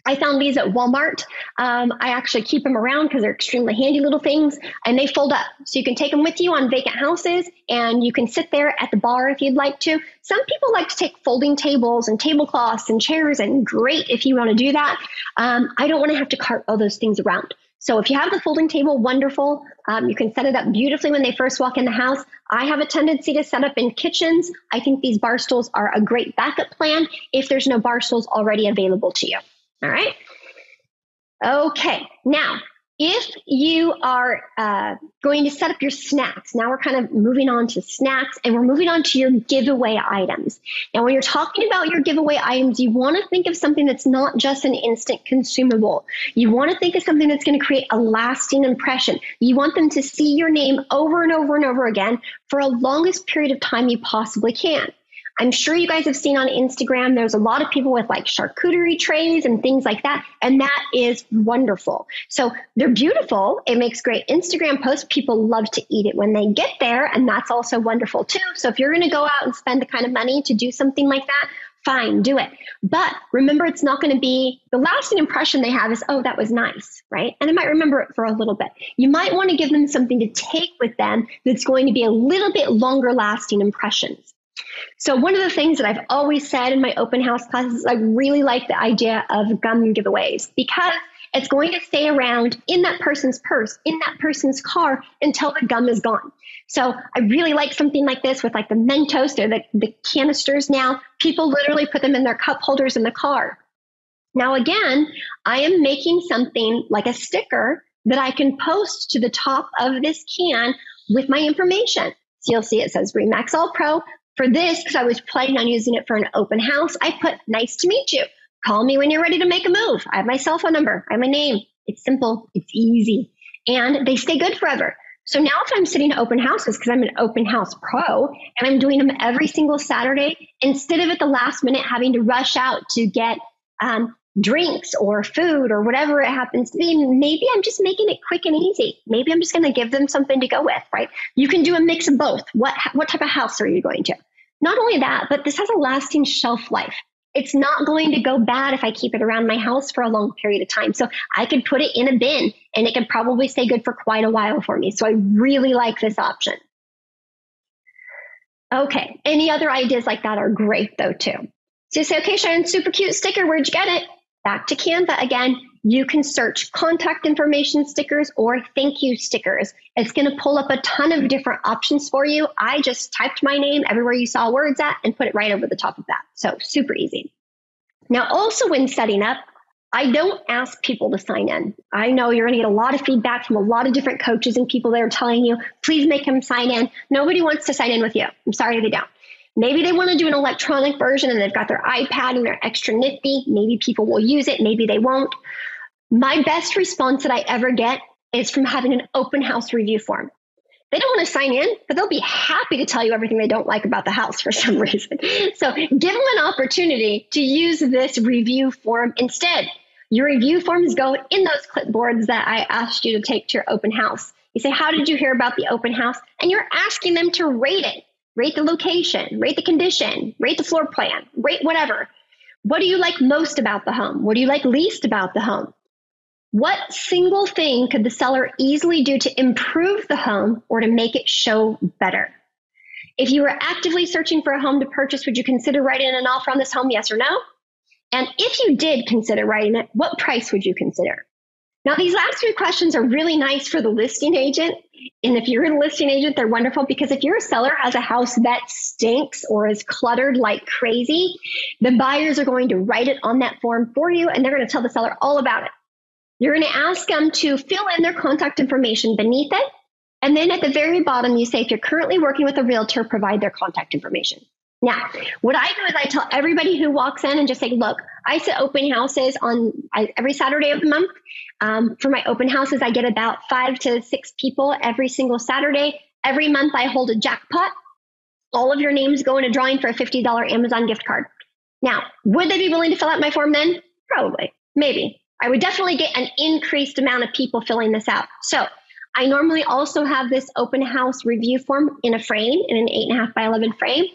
I found these at Walmart. I actually keep them around because they're extremely handy little things, and they fold up. So you can take them with you on vacant houses, and you can sit there at the bar if you'd like to. Some people like to take folding tables and tablecloths and chairs, and great if you want to do that. I don't want to have to cart all those things around. So if you have the folding table, wonderful. You can set it up beautifully when they first walk in the house. I have a tendency to set up in kitchens. I think these bar stools are a great backup plan if there's no bar stools already available to you. All right. Okay. Now, if you are going to set up your snacks, now we're kind of moving on to snacks, and we're moving on to your giveaway items. Now, when you're talking about your giveaway items, you want to think of something that's not just an instant consumable. You want to think of something that's going to create a lasting impression. You want them to see your name over and over and over again for a longest period of time you possibly can. I'm sure you guys have seen on Instagram, there's a lot of people with like charcuterie trays and things like that. And that is wonderful. So they're beautiful. It makes great Instagram posts. People love to eat it when they get there. And that's also wonderful too. So if you're going to go out and spend the kind of money to do something like that, fine, do it. But remember, it's not going to be the lasting impression they have is, oh, that was nice, right? And they might remember it for a little bit. You might want to give them something to take with them that's going to be a little bit longer lasting impressions. So one of the things that I've always said in my open house classes is I really like the idea of gum giveaways because it's going to stay around in that person's purse, in that person's car until the gum is gone. So I really like something like this with like the Mentos or the canisters now. People literally put them in their cup holders in the car. Now, again, I am making something like a sticker that I can post to the top of this can with my information. So you'll see it says Remax All Pro. For this, because I was planning on using it for an open house, I put, nice to meet you. Call me when you're ready to make a move. I have my cell phone number. I have my name. It's simple. It's easy. And they stay good forever. So now if I'm sitting at open houses, because I'm an open house pro, and I'm doing them every single Saturday, instead of at the last minute having to rush out to get drinks or food or whatever it happens to be, maybe I'm just making it quick and easy. Maybe I'm just going to give them something to go with, right? You can do a mix of both. What type of house are you going to? Not only that, but this has a lasting shelf life. It's not going to go bad if I keep it around my house for a long period of time. So I could put it in a bin and it could probably stay good for quite a while for me. So I really like this option. Okay. Any other ideas like that are great though too. So you say, okay, Cheyanne, super cute sticker. Where'd you get it? Back to Canva again. You can search contact information stickers or thank you stickers. It's going to pull up a ton of different options for you. I just typed my name everywhere you saw words at and put it right over the top of that. So super easy. Now, also when setting up, I don't ask people to sign in. I know you're going to get a lot of feedback from a lot of different coaches and people that are telling you, please make them sign in. Nobody wants to sign in with you. I'm sorry they don't. Maybe they want to do an electronic version and they've got their iPad and they're extra nifty. Maybe people will use it. Maybe they won't. My best response that I ever get is from having an open house review form. They don't want to sign in, but they'll be happy to tell you everything they don't like about the house for some reason. So give them an opportunity to use this review form instead. Your review forms go in those clipboards that I asked you to take to your open house. You say, how did you hear about the open house? And you're asking them to rate it. Rate the location, rate the condition, rate the floor plan, rate whatever. What do you like most about the home? What do you like least about the home? What single thing could the seller easily do to improve the home or to make it show better? If you were actively searching for a home to purchase, would you consider writing an offer on this home, yes or no? And if you did consider writing it, what price would you consider? Now, these last three questions are really nice for the listing agent. And if you're a listing agent, they're wonderful because if your seller has a house that stinks or is cluttered like crazy, the buyers are going to write it on that form for you and they're going to tell the seller all about it. You're going to ask them to fill in their contact information beneath it. And then at the very bottom, you say, if you're currently working with a realtor, provide their contact information. Now, what I do is I tell everybody who walks in and just say, look, I set open houses on every Saturday of the month. For my open houses, I get about 5 to 6 people every single Saturday. Every month I hold a jackpot. All of your names go in a drawing for a $50 Amazon gift card. Now, would they be willing to fill out my form then? Probably, maybe. I would definitely get an increased amount of people filling this out. So I normally also have this open house review form in a frame, in an 8.5 by 11 frame.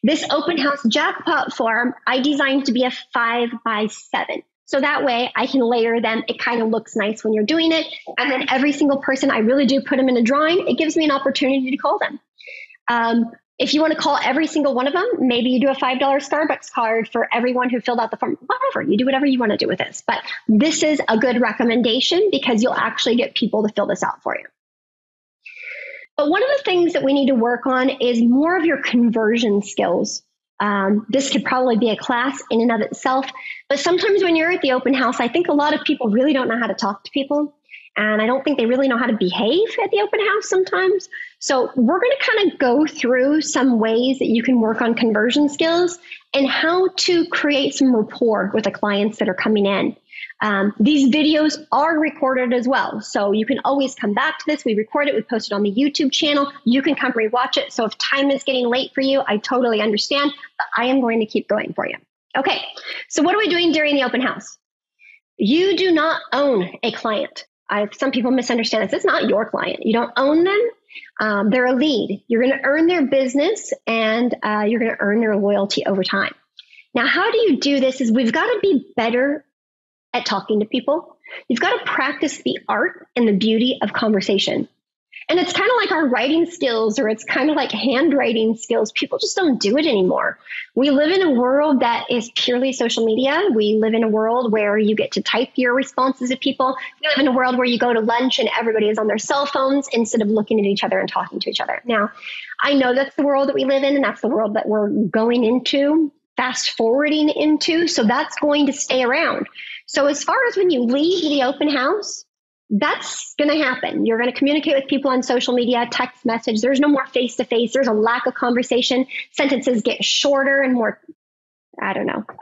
This open house jackpot form, I designed to be a 5 by 7. So that way I can layer them. It kind of looks nice when you're doing it. And then every single person, I really do put them in a drawing. It gives me an opportunity to call them. If you want to call every single one of them, maybe you do a $5 Starbucks card for everyone who filled out the form. Whatever, you do whatever you want to do with this. But this is a good recommendation because you'll actually get people to fill this out for you. But one of the things that we need to work on is more of your conversion skills. This could probably be a class in and of itself, but sometimes when you're at the open house, I think a lot of people really don't know how to talk to people. And I don't think they really know how to behave at the open house sometimes. So we're going to kind of go through some ways that you can work on conversion skills and how to create some rapport with the clients that are coming in. These videos are recorded as well. So you can always come back to this. We record it. We post it on the YouTube channel. You can come rewatch it. So if time is getting late for you, I totally understand, but I am going to keep going for you. Okay. So what are we doing during the open house? You do not own a client. Some people misunderstand this. It's not your client. You don't own them. They're a lead. You're going to earn their business and you're going to earn their loyalty over time. Now, how do you do this is we've got to be better at talking to people. You've got to practice the art and the beauty of conversation. And it's kind of like our writing skills, or it's kind of like handwriting skills. People just don't do it anymore. We live in a world that is purely social media. We live in a world where you get to type your responses to people. We live in a world where you go to lunch and everybody is on their cell phones instead of looking at each other and talking to each other. Now, I know that's the world that we live in, and that's the world that we're going into, fast forwarding into. So that's going to stay around. So as far as when you leave the open house, that's going to happen. You're going to communicate with people on social media, text message. There's no more face-to-face. There's a lack of conversation. Sentences get shorter and more,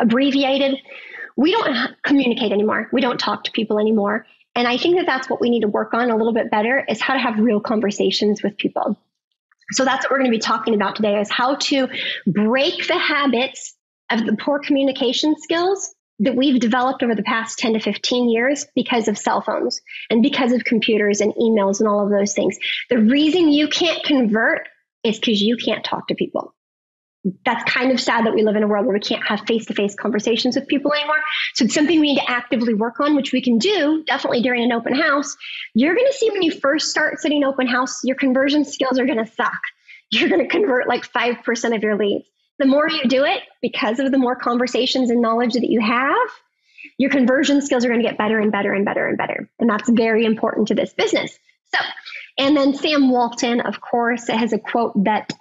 abbreviated. We don't communicate anymore. We don't talk to people anymore. And I think that that's what we need to work on a little bit better, is how to have real conversations with people. So that's what we're going to be talking about today, is how to break the habits of the poor communication skills that we've developed over the past 10 to 15 years because of cell phones and because of computers and emails and all of those things. The reason you can't convert is because you can't talk to people. That's kind of sad that we live in a world where we can't have face-to-face conversations with people anymore. So it's something we need to actively work on, which we can do definitely during an open house. You're going to see when you first start sitting open house, your conversion skills are going to suck. You're going to convert like 5% of your leads. The more you do it, because of the more conversations and knowledge that you have, your conversion skills are going to get better and better and better and better. And that's very important to this business. So, and then Sam Walton, of course, has a quote that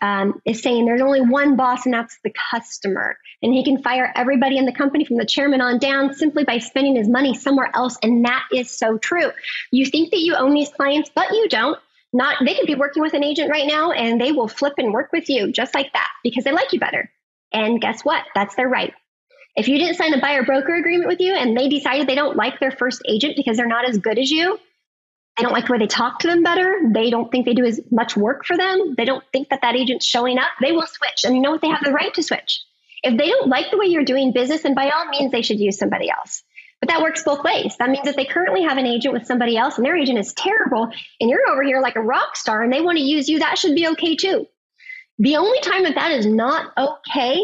is saying there's only one boss, and that's the customer. And he can fire everybody in the company from the chairman on down simply by spending his money somewhere else. And that is so true. You think that you own these clients, but you don't. They could be working with an agent right now and they will flip and work with you just like that because they like you better. And guess what? That's their right. If you didn't sign a buyer broker agreement with you and they decided they don't like their first agent because they're not as good as you, they don't like the way they talk to them better, they don't think they do as much work for them, they don't think that agent's showing up, they will switch. And you know what? They have the right to switch. If they don't like the way you're doing business, then by all means, they should use somebody else. But that works both ways. That means if they currently have an agent with somebody else and their agent is terrible and you're over here like a rock star and they want to use you, that should be okay too. The only time that is not okay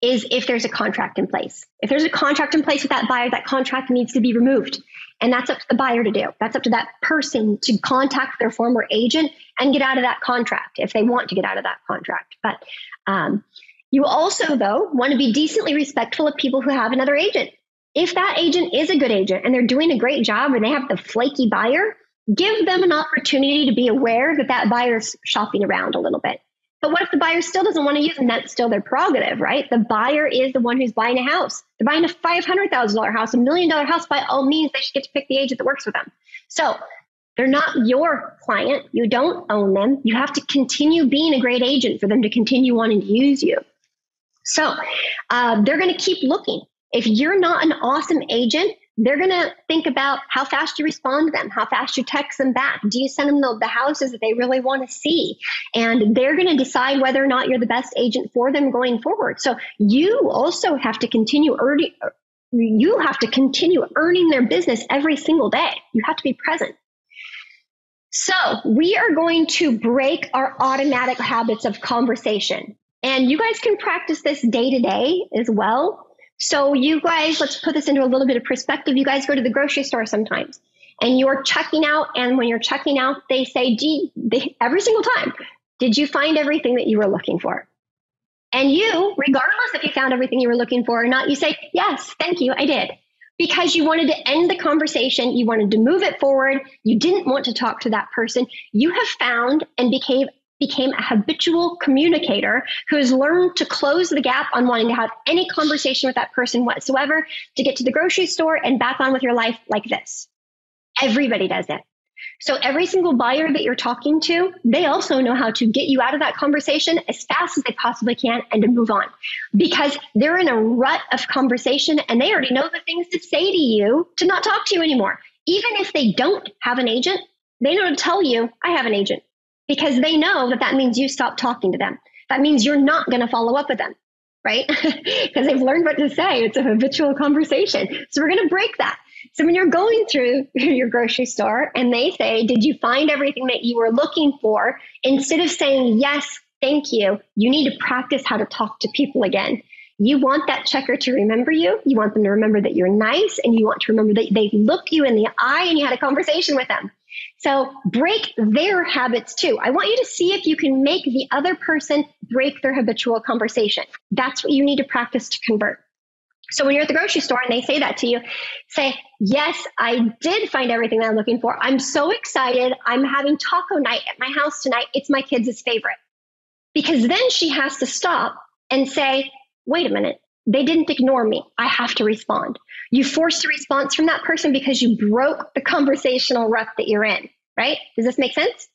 is if there's a contract in place. If there's a contract in place with that buyer, that contract needs to be removed. And that's up to the buyer to do. That's up to that person to contact their former agent and get out of that contract if they want to get out of that contract. But you also, though, want to be decently respectful of people who have another agent. If that agent is a good agent and they're doing a great job and they have the flaky buyer, give them an opportunity to be aware that buyer's shopping around a little bit. But what if the buyer still doesn't want to use them? That's still their prerogative, right? The buyer is the one who's buying a house. They're buying a $500,000 house, $1 million house. By all means, they should get to pick the agent that works with them. So they're not your client. You don't own them. You have to continue being a great agent for them to continue wanting to use you. So they're going to keep looking. If you're not an awesome agent, they're going to think about how fast you respond to them, how fast you text them back. Do you send them the houses that they really want to see? And they're going to decide whether or not you're the best agent for them going forward. So you also have to continue earning their business every single day. You have to be present. So we are going to break our automatic habits of conversation. And you guys can practice this day to day as well. So you guys, let's put this into a little bit of perspective. You guys go to the grocery store sometimes and you're checking out. And when you're checking out, they say, every single time, did you find everything that you were looking for? And you, regardless if you found everything you were looking for or not, you say, yes, thank you, I did. Because you wanted to end the conversation, you wanted to move it forward, you didn't want to talk to that person. You have found and became a habitual communicator who has learned to close the gap on wanting to have any conversation with that person whatsoever, to get to the grocery store and back on with your life like this. Everybody does it. So every single buyer that you're talking to, they also know how to get you out of that conversation as fast as they possibly can and to move on, because they're in a rut of conversation and they already know the things to say to you to not talk to you anymore. Even if they don't have an agent, they know to tell you, I have an agent, because they know that that means you stop talking to them. That means you're not going to follow up with them, right? Because they've learned what to say. It's a habitual conversation. So we're going to break that. So when you're going through your grocery store and they say, did you find everything that you were looking for? Instead of saying, yes, thank you, you need to practice how to talk to people again. You want that checker to remember you. You want them to remember that you're nice, and you want to remember that they looked you in the eye and you had a conversation with them. So break their habits too. I want you to see if you can make the other person break their habitual conversation. That's what you need to practice to convert. So when you're at the grocery store and they say that to you, say, yes, I did find everything that I'm looking for. I'm so excited. I'm having taco night at my house tonight. It's my kids' favorite. Because then she has to stop and say, wait a minute, they didn't ignore me. I have to respond. You forced a response from that person because you broke the conversational rut that you're in, right? Does this make sense?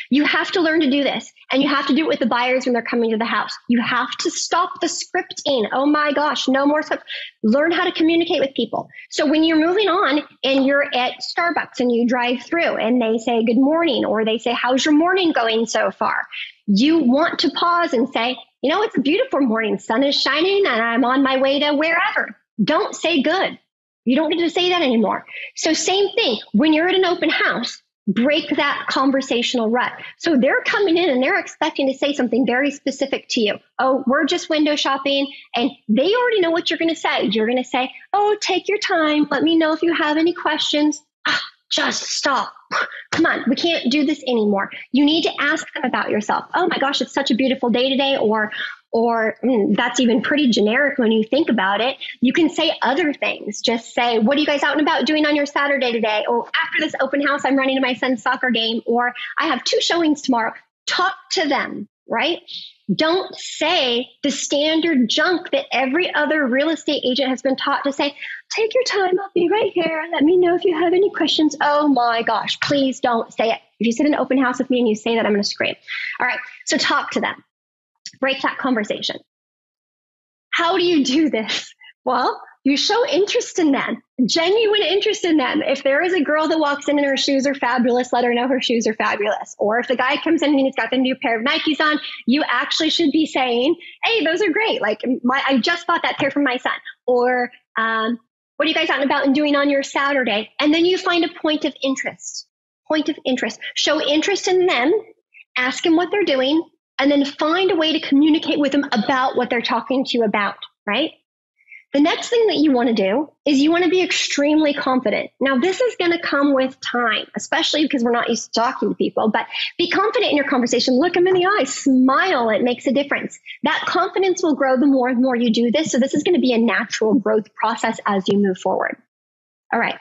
You have to learn to do this, and you have to do it with the buyers when they're coming to the house. You have to stop the scripting. Oh my gosh, no more script. Learn how to communicate with people. So when you're moving on and you're at Starbucks and you drive through and they say good morning, or they say, how's your morning going so far? You want to pause and say, you know, it's a beautiful morning. Sun is shining and I'm on my way to wherever. Don't say good. You don't get to say that anymore. So same thing, when you're at an open house, break that conversational rut. So they're coming in and they're expecting to say something very specific to you. Oh, we're just window shopping. And they already know what you're going to say. You're going to say, oh, take your time. Let me know if you have any questions. Just stop. Come on, we can't do this anymore. You need to ask them about yourself. Oh my gosh, it's such a beautiful day today. Or that's even pretty generic when you think about it. You can say other things. Just say, what are you guys out and about doing on your Saturday today? Or after this open house, I'm running to my son's soccer game, or I have 2 showings tomorrow. Talk to them, right? Don't say the standard junk that every other real estate agent has been taught to say. Take your time. I'll be right here. Let me know if you have any questions. Oh my gosh, please don't say it. If you sit in an open house with me and you say that, I'm going to scream. All right. So talk to them. Break that conversation. How do you do this? Well, you show interest in them, genuine interest in them. If there is a girl that walks in and her shoes are fabulous, let her know her shoes are fabulous. Or if the guy comes in and he's got the new pair of Nikes on, you actually should be saying, hey, those are great. Like, I just bought that pair for my son. Or what are you guys out and about and doing on your Saturday? And then you find a point of interest. Point of interest. Show interest in them. Ask them what they're doing. And then find a way to communicate with them about what they're talking to you about, right? The next thing that you want to do is you want to be extremely confident. Now, this is going to come with time, especially because we're not used to talking to people, but be confident in your conversation. Look them in the eye, smile. It makes a difference. That confidence will grow the more and more you do this. So this is going to be a natural growth process as you move forward. All right.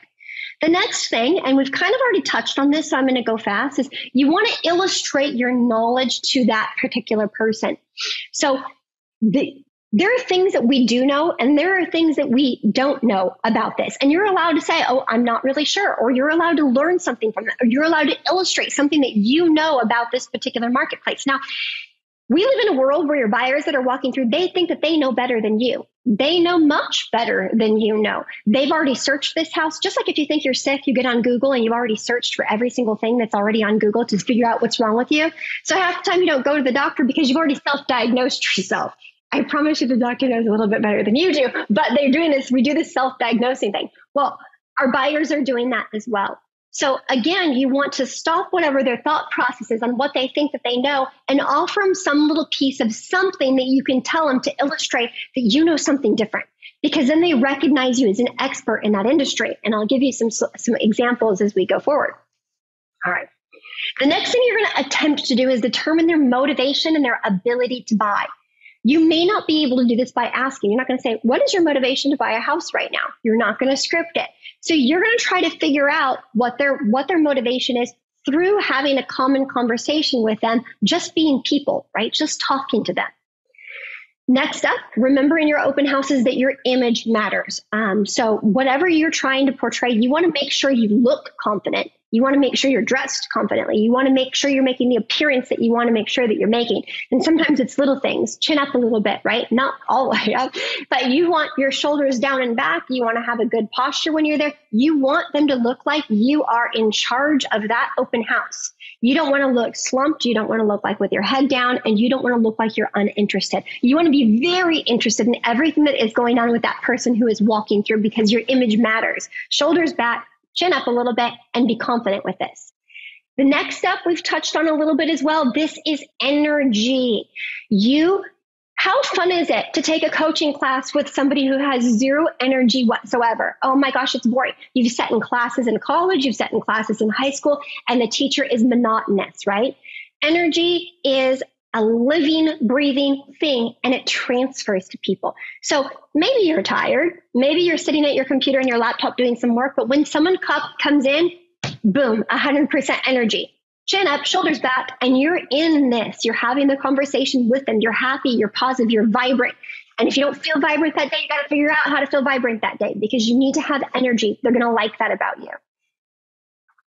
The next thing, and we've kind of already touched on this, so I'm going to go fast, is you want to illustrate your knowledge to that particular person. So there are things that we do know, and there are things that we don't know about this. And you're allowed to say, oh, I'm not really sure, or you're allowed to learn something from that, or you're allowed to illustrate something that you know about this particular marketplace. Now, we live in a world where your buyers that are walking through, they think that they know better than you. They know much better than you know. They've already searched this house. Just like if you think you're sick, you get on Google and you've already searched for every single thing that's already on Google to figure out what's wrong with you. So half the time you don't go to the doctor because you've already self-diagnosed yourself. I promise you the doctor knows a little bit better than you do, but they're doing this. We do this self-diagnosing thing. Well, our buyers are doing that as well. So again, you want to stop whatever their thought process is on what they think that they know and offer them some little piece of something that you can tell them to illustrate that you know something different, because then they recognize you as an expert in that industry. And I'll give you some examples as we go forward. All right. The next thing you're going to attempt to do is determine their motivation and their ability to buy. You may not be able to do this by asking. You're not going to say, what is your motivation to buy a house right now? You're not going to script it. So you're going to try to figure out what their motivation is through having a common conversation with them, just being people, right? Just talking to them. Next up, remember in your open houses that your image matters. So whatever you're trying to portray, you want to make sure you look confident. You want to make sure you're dressed confidently. You want to make sure you're making the appearance that you want to make sure that you're making. And sometimes it's little things, chin up a little bit, right? Not all the way up, but you want your shoulders down and back. You want to have a good posture when you're there. You want them to look like you are in charge of that open house. You don't want to look slumped. You don't want to look like with your head down, and you don't want to look like you're uninterested. You want to be very interested in everything that is going on with that person who is walking through, because your image matters. Shoulders back, chin up a little bit, and be confident with this. The next step we've touched on a little bit as well. This is energy. How fun is it to take a coaching class with somebody who has zero energy whatsoever? Oh my gosh, it's boring. You've sat in classes in college, you've sat in classes in high school, and the teacher is monotonous, right? Energy is a living, breathing thing, and it transfers to people. So maybe you're tired, maybe you're sitting at your computer and your laptop doing some work, but when someone comes in, boom, 100% energy. Chin up, shoulders back, and you're in this. You're having the conversation with them. You're happy, you're positive, you're vibrant. And if you don't feel vibrant that day, you got to figure out how to feel vibrant that day, because you need to have energy. They're going to like that about you.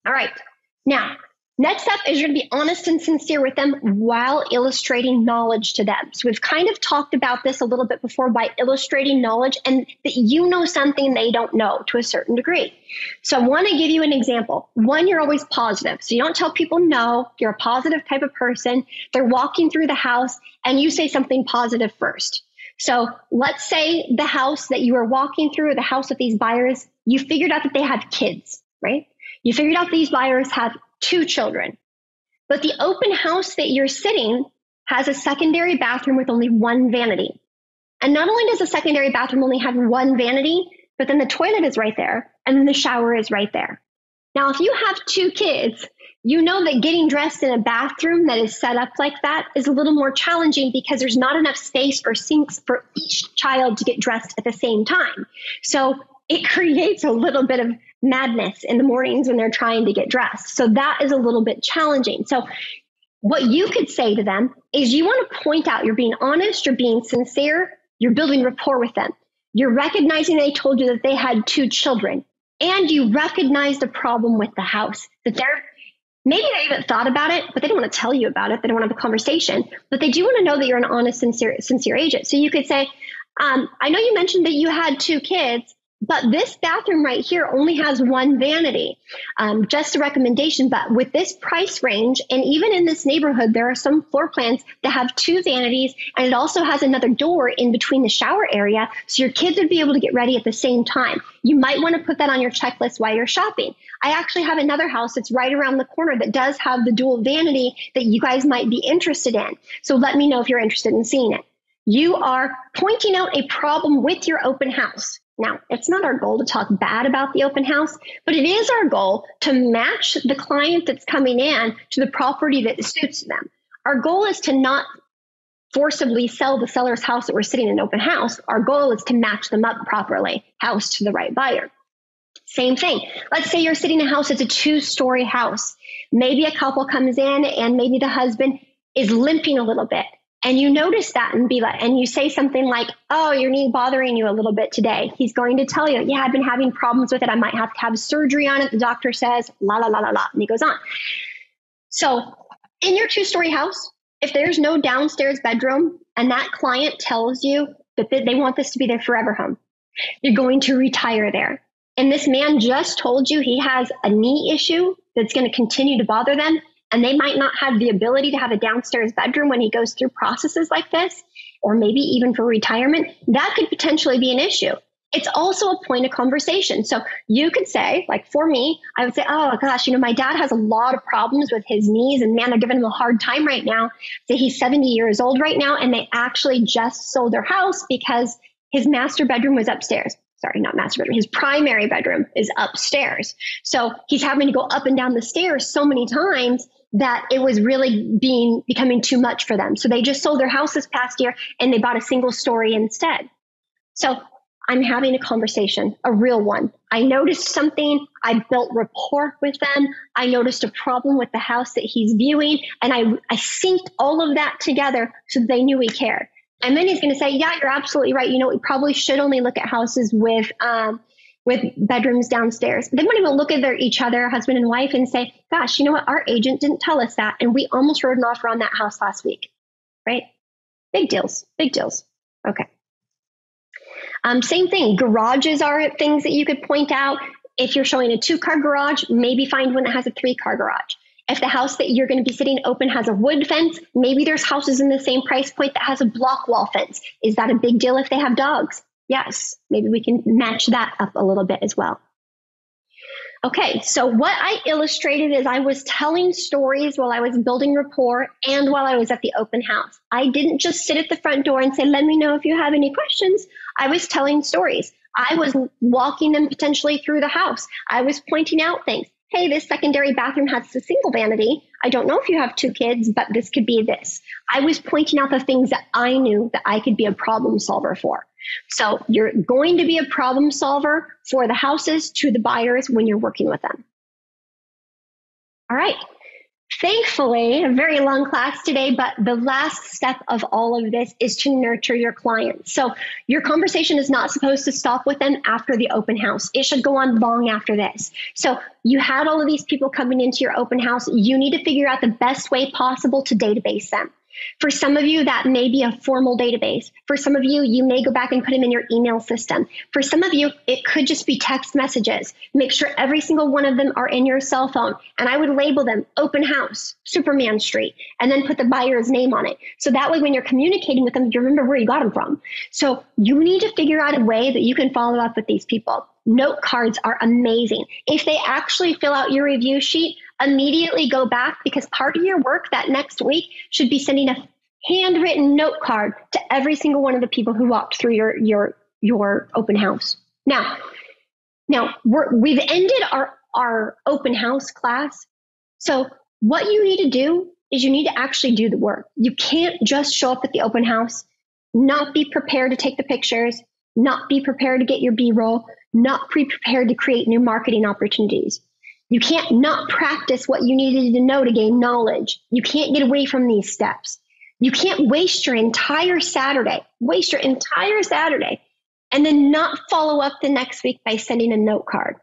All right. Now, next up is you're going to be honest and sincere with them while illustrating knowledge to them. So we've kind of talked about this a little bit before by illustrating knowledge, and that you know something they don't know to a certain degree. So I want to give you an example. One, you're always positive. So you don't tell people no, you're a positive type of person. They're walking through the house and you say something positive first. So let's say the house that you are walking through, the house with these buyers, you figured out that they have kids, right? You figured out these buyers have 2 children, but the open house that you're sitting has a secondary bathroom with only 1 vanity. And not only does the secondary bathroom only have 1 vanity, but then the toilet is right there, and then the shower is right there. Now, if you have 2 kids, you know that getting dressed in a bathroom that is set up like that is a little more challenging, because there's not enough space or sinks for each child to get dressed at the same time. So it creates a little bit of madness in the mornings when they're trying to get dressed. So that is a little bit challenging. So what you could say to them is, you want to point out, you're being honest, you're being sincere, you're building rapport with them. You're recognizing they told you that they had 2 children, and you recognized a problem with the house, that maybe they haven't thought about it, but they don't want to tell you about it. They don't want to have a conversation, but they do want to know that you're an honest, sincere agent. So you could say, I know you mentioned that you had 2 kids, but this bathroom right here only has 1 vanity. Just a recommendation, but with this price range, and even in this neighborhood, there are some floor plans that have 2 vanities, and it also has another door in between the shower area, so your kids would be able to get ready at the same time. You might want to put that on your checklist while you're shopping. I actually have another house that's right around the corner that does have the dual vanity that you guys might be interested in. So let me know if you're interested in seeing it. You are pointing out a problem with your open house. Now, it's not our goal to talk bad about the open house, but it is our goal to match the client that's coming in to the property that suits them. Our goal is to not forcibly sell the seller's house that we're sitting in an open house. Our goal is to match them up properly, house to the right buyer. Same thing. Let's say you're sitting in a house that's a 2-story house. Maybe a couple comes in and maybe the husband is limping a little bit. And you notice that and you say something like, oh, your knee bothering you a little bit today. He's going to tell you, yeah, I've been having problems with it. I might have to have surgery on it. The doctor says, la, la, la, la, la. And he goes on. So in your 2-story house, if there's no downstairs bedroom and that client tells you that they want this to be their forever home, you're going to retire there. And this man just told you he has a knee issue that's going to continue to bother them, and they might not have the ability to have a downstairs bedroom when he goes through processes like this, or maybe even for retirement. That could potentially be an issue. It's also a point of conversation. So you could say, like for me, I would say, oh gosh, my dad has a lot of problems with his knees, and man, they're giving him a hard time right now. So he's 70 years old right now, and they actually just sold their house because his master bedroom was upstairs. Sorry, not master bedroom. His primary bedroom is upstairs. So he's having to go up and down the stairs so many times that it was really becoming too much for them. So they just sold their house this past year and they bought a single story instead. So I'm having a conversation, a real one. I noticed something. I built rapport with them. I noticed a problem with the house that he's viewing. And I synced all of that together so that they knew we cared. And then he's going to say, yeah, you're absolutely right. We probably should only look at houses with bedrooms downstairs. They won't even look at each other, husband and wife, and say, gosh, you know what? Our agent didn't tell us that. And we almost wrote an offer on that house last week, right? Big deals, big deals. Okay. Same thing. Garages are things that you could point out. If you're showing a 2-car garage, maybe find one that has a 3-car garage. If the house that you're going to be sitting open has a wood fence, maybe there's houses in the same price point that has a block wall fence. Is that a big deal if they have dogs? Yes. Maybe we can match that up a little bit as well. Okay, so what I illustrated is I was telling stories while I was building rapport and while I was at the open house. I didn't just sit at the front door and say, let me know if you have any questions. I was telling stories. I was walking them potentially through the house. I was pointing out things. Hey, this secondary bathroom has a single vanity. I don't know if you have 2 kids, but this could be this. I was pointing out the things that I knew that I could be a problem solver for. So you're going to be a problem solver for the houses to the buyers when you're working with them. All right. Thankfully, a very long class today, but the last step of all of this is to nurture your clients. So your conversation is not supposed to stop with them after the open house. It should go on long after this. So you had all of these people coming into your open house. You need to figure out the best way possible to database them. For some of you, that may be a formal database. For some of you, you may go back and put them in your email system. For some of you, it could just be text messages. Make sure every single one of them are in your cell phone. And I would label them open house, Superman Street, and then put the buyer's name on it. So that way, when you're communicating with them, you remember where you got them from. So you need to figure out a way that you can follow up with these people. Note cards are amazing. If they actually fill out your review sheet, immediately go back, because part of your work that next week should be sending a handwritten note card to every single one of the people who walked through your open house. Now we've ended our open house class. So what you need to do is you need to actually do the work. You can't just show up at the open house, not be prepared to take the pictures, not be prepared to get your B-roll, not be prepared to create new marketing opportunities. You can't not practice what you needed to know to gain knowledge. You can't get away from these steps. You can't waste your entire Saturday, and then not follow up the next week by sending a note card.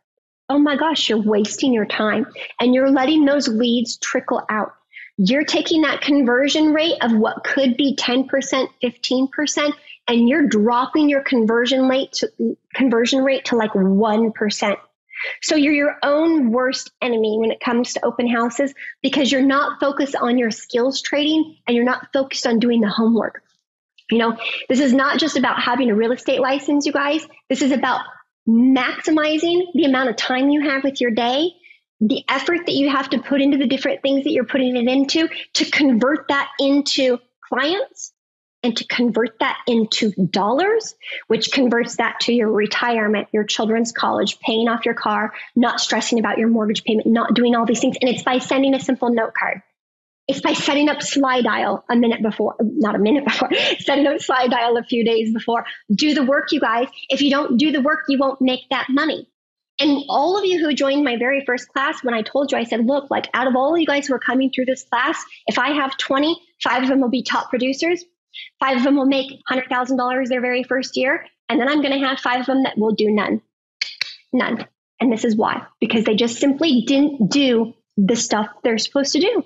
Oh my gosh, you're wasting your time and you're letting those leads trickle out. You're taking that conversion rate of what could be 10%, 15%, and you're dropping your conversion rate to like 1%. So you're your own worst enemy when it comes to open houses, because you're not focused on your skills trading and you're not focused on doing the homework. This is not just about having a real estate license, you guys. This is about maximizing the amount of time you have with your day, the effort that you have to put into the different things that you're putting it into to convert that into clients, and to convert that into dollars, which converts that to your retirement, your children's college, paying off your car, not stressing about your mortgage payment, not doing all these things. And it's by sending a simple note card. It's by setting up slide dial setting up slide dial a few days before. Do the work, you guys. If you don't do the work, you won't make that money. And all of you who joined my very first class, when I told you, I said, look, like out of all of you guys who are coming through this class, if I have 20, 5 of them will be top producers. 5 of them will make $100,000 their very first year. And then I'm going to have 5 of them that will do none. And this is why, because they just simply didn't do the stuff they're supposed to do.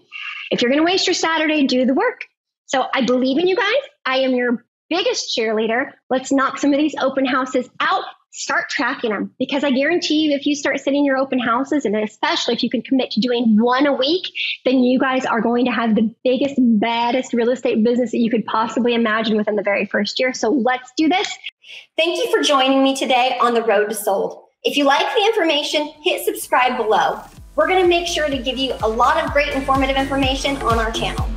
If you're going to waste your Saturday, do the work. So I believe in you guys. I am your biggest cheerleader. Let's knock some of these open houses out. Start tracking them, because I guarantee you, if you start sitting your open houses, and especially if you can commit to doing 1 a week, then you guys are going to have the biggest, baddest real estate business that you could possibly imagine within the very first year. So let's do this. Thank you for joining me today on the road to sold. If you like the information, hit subscribe below. We're going to make sure to give you a lot of great informative information on our channel.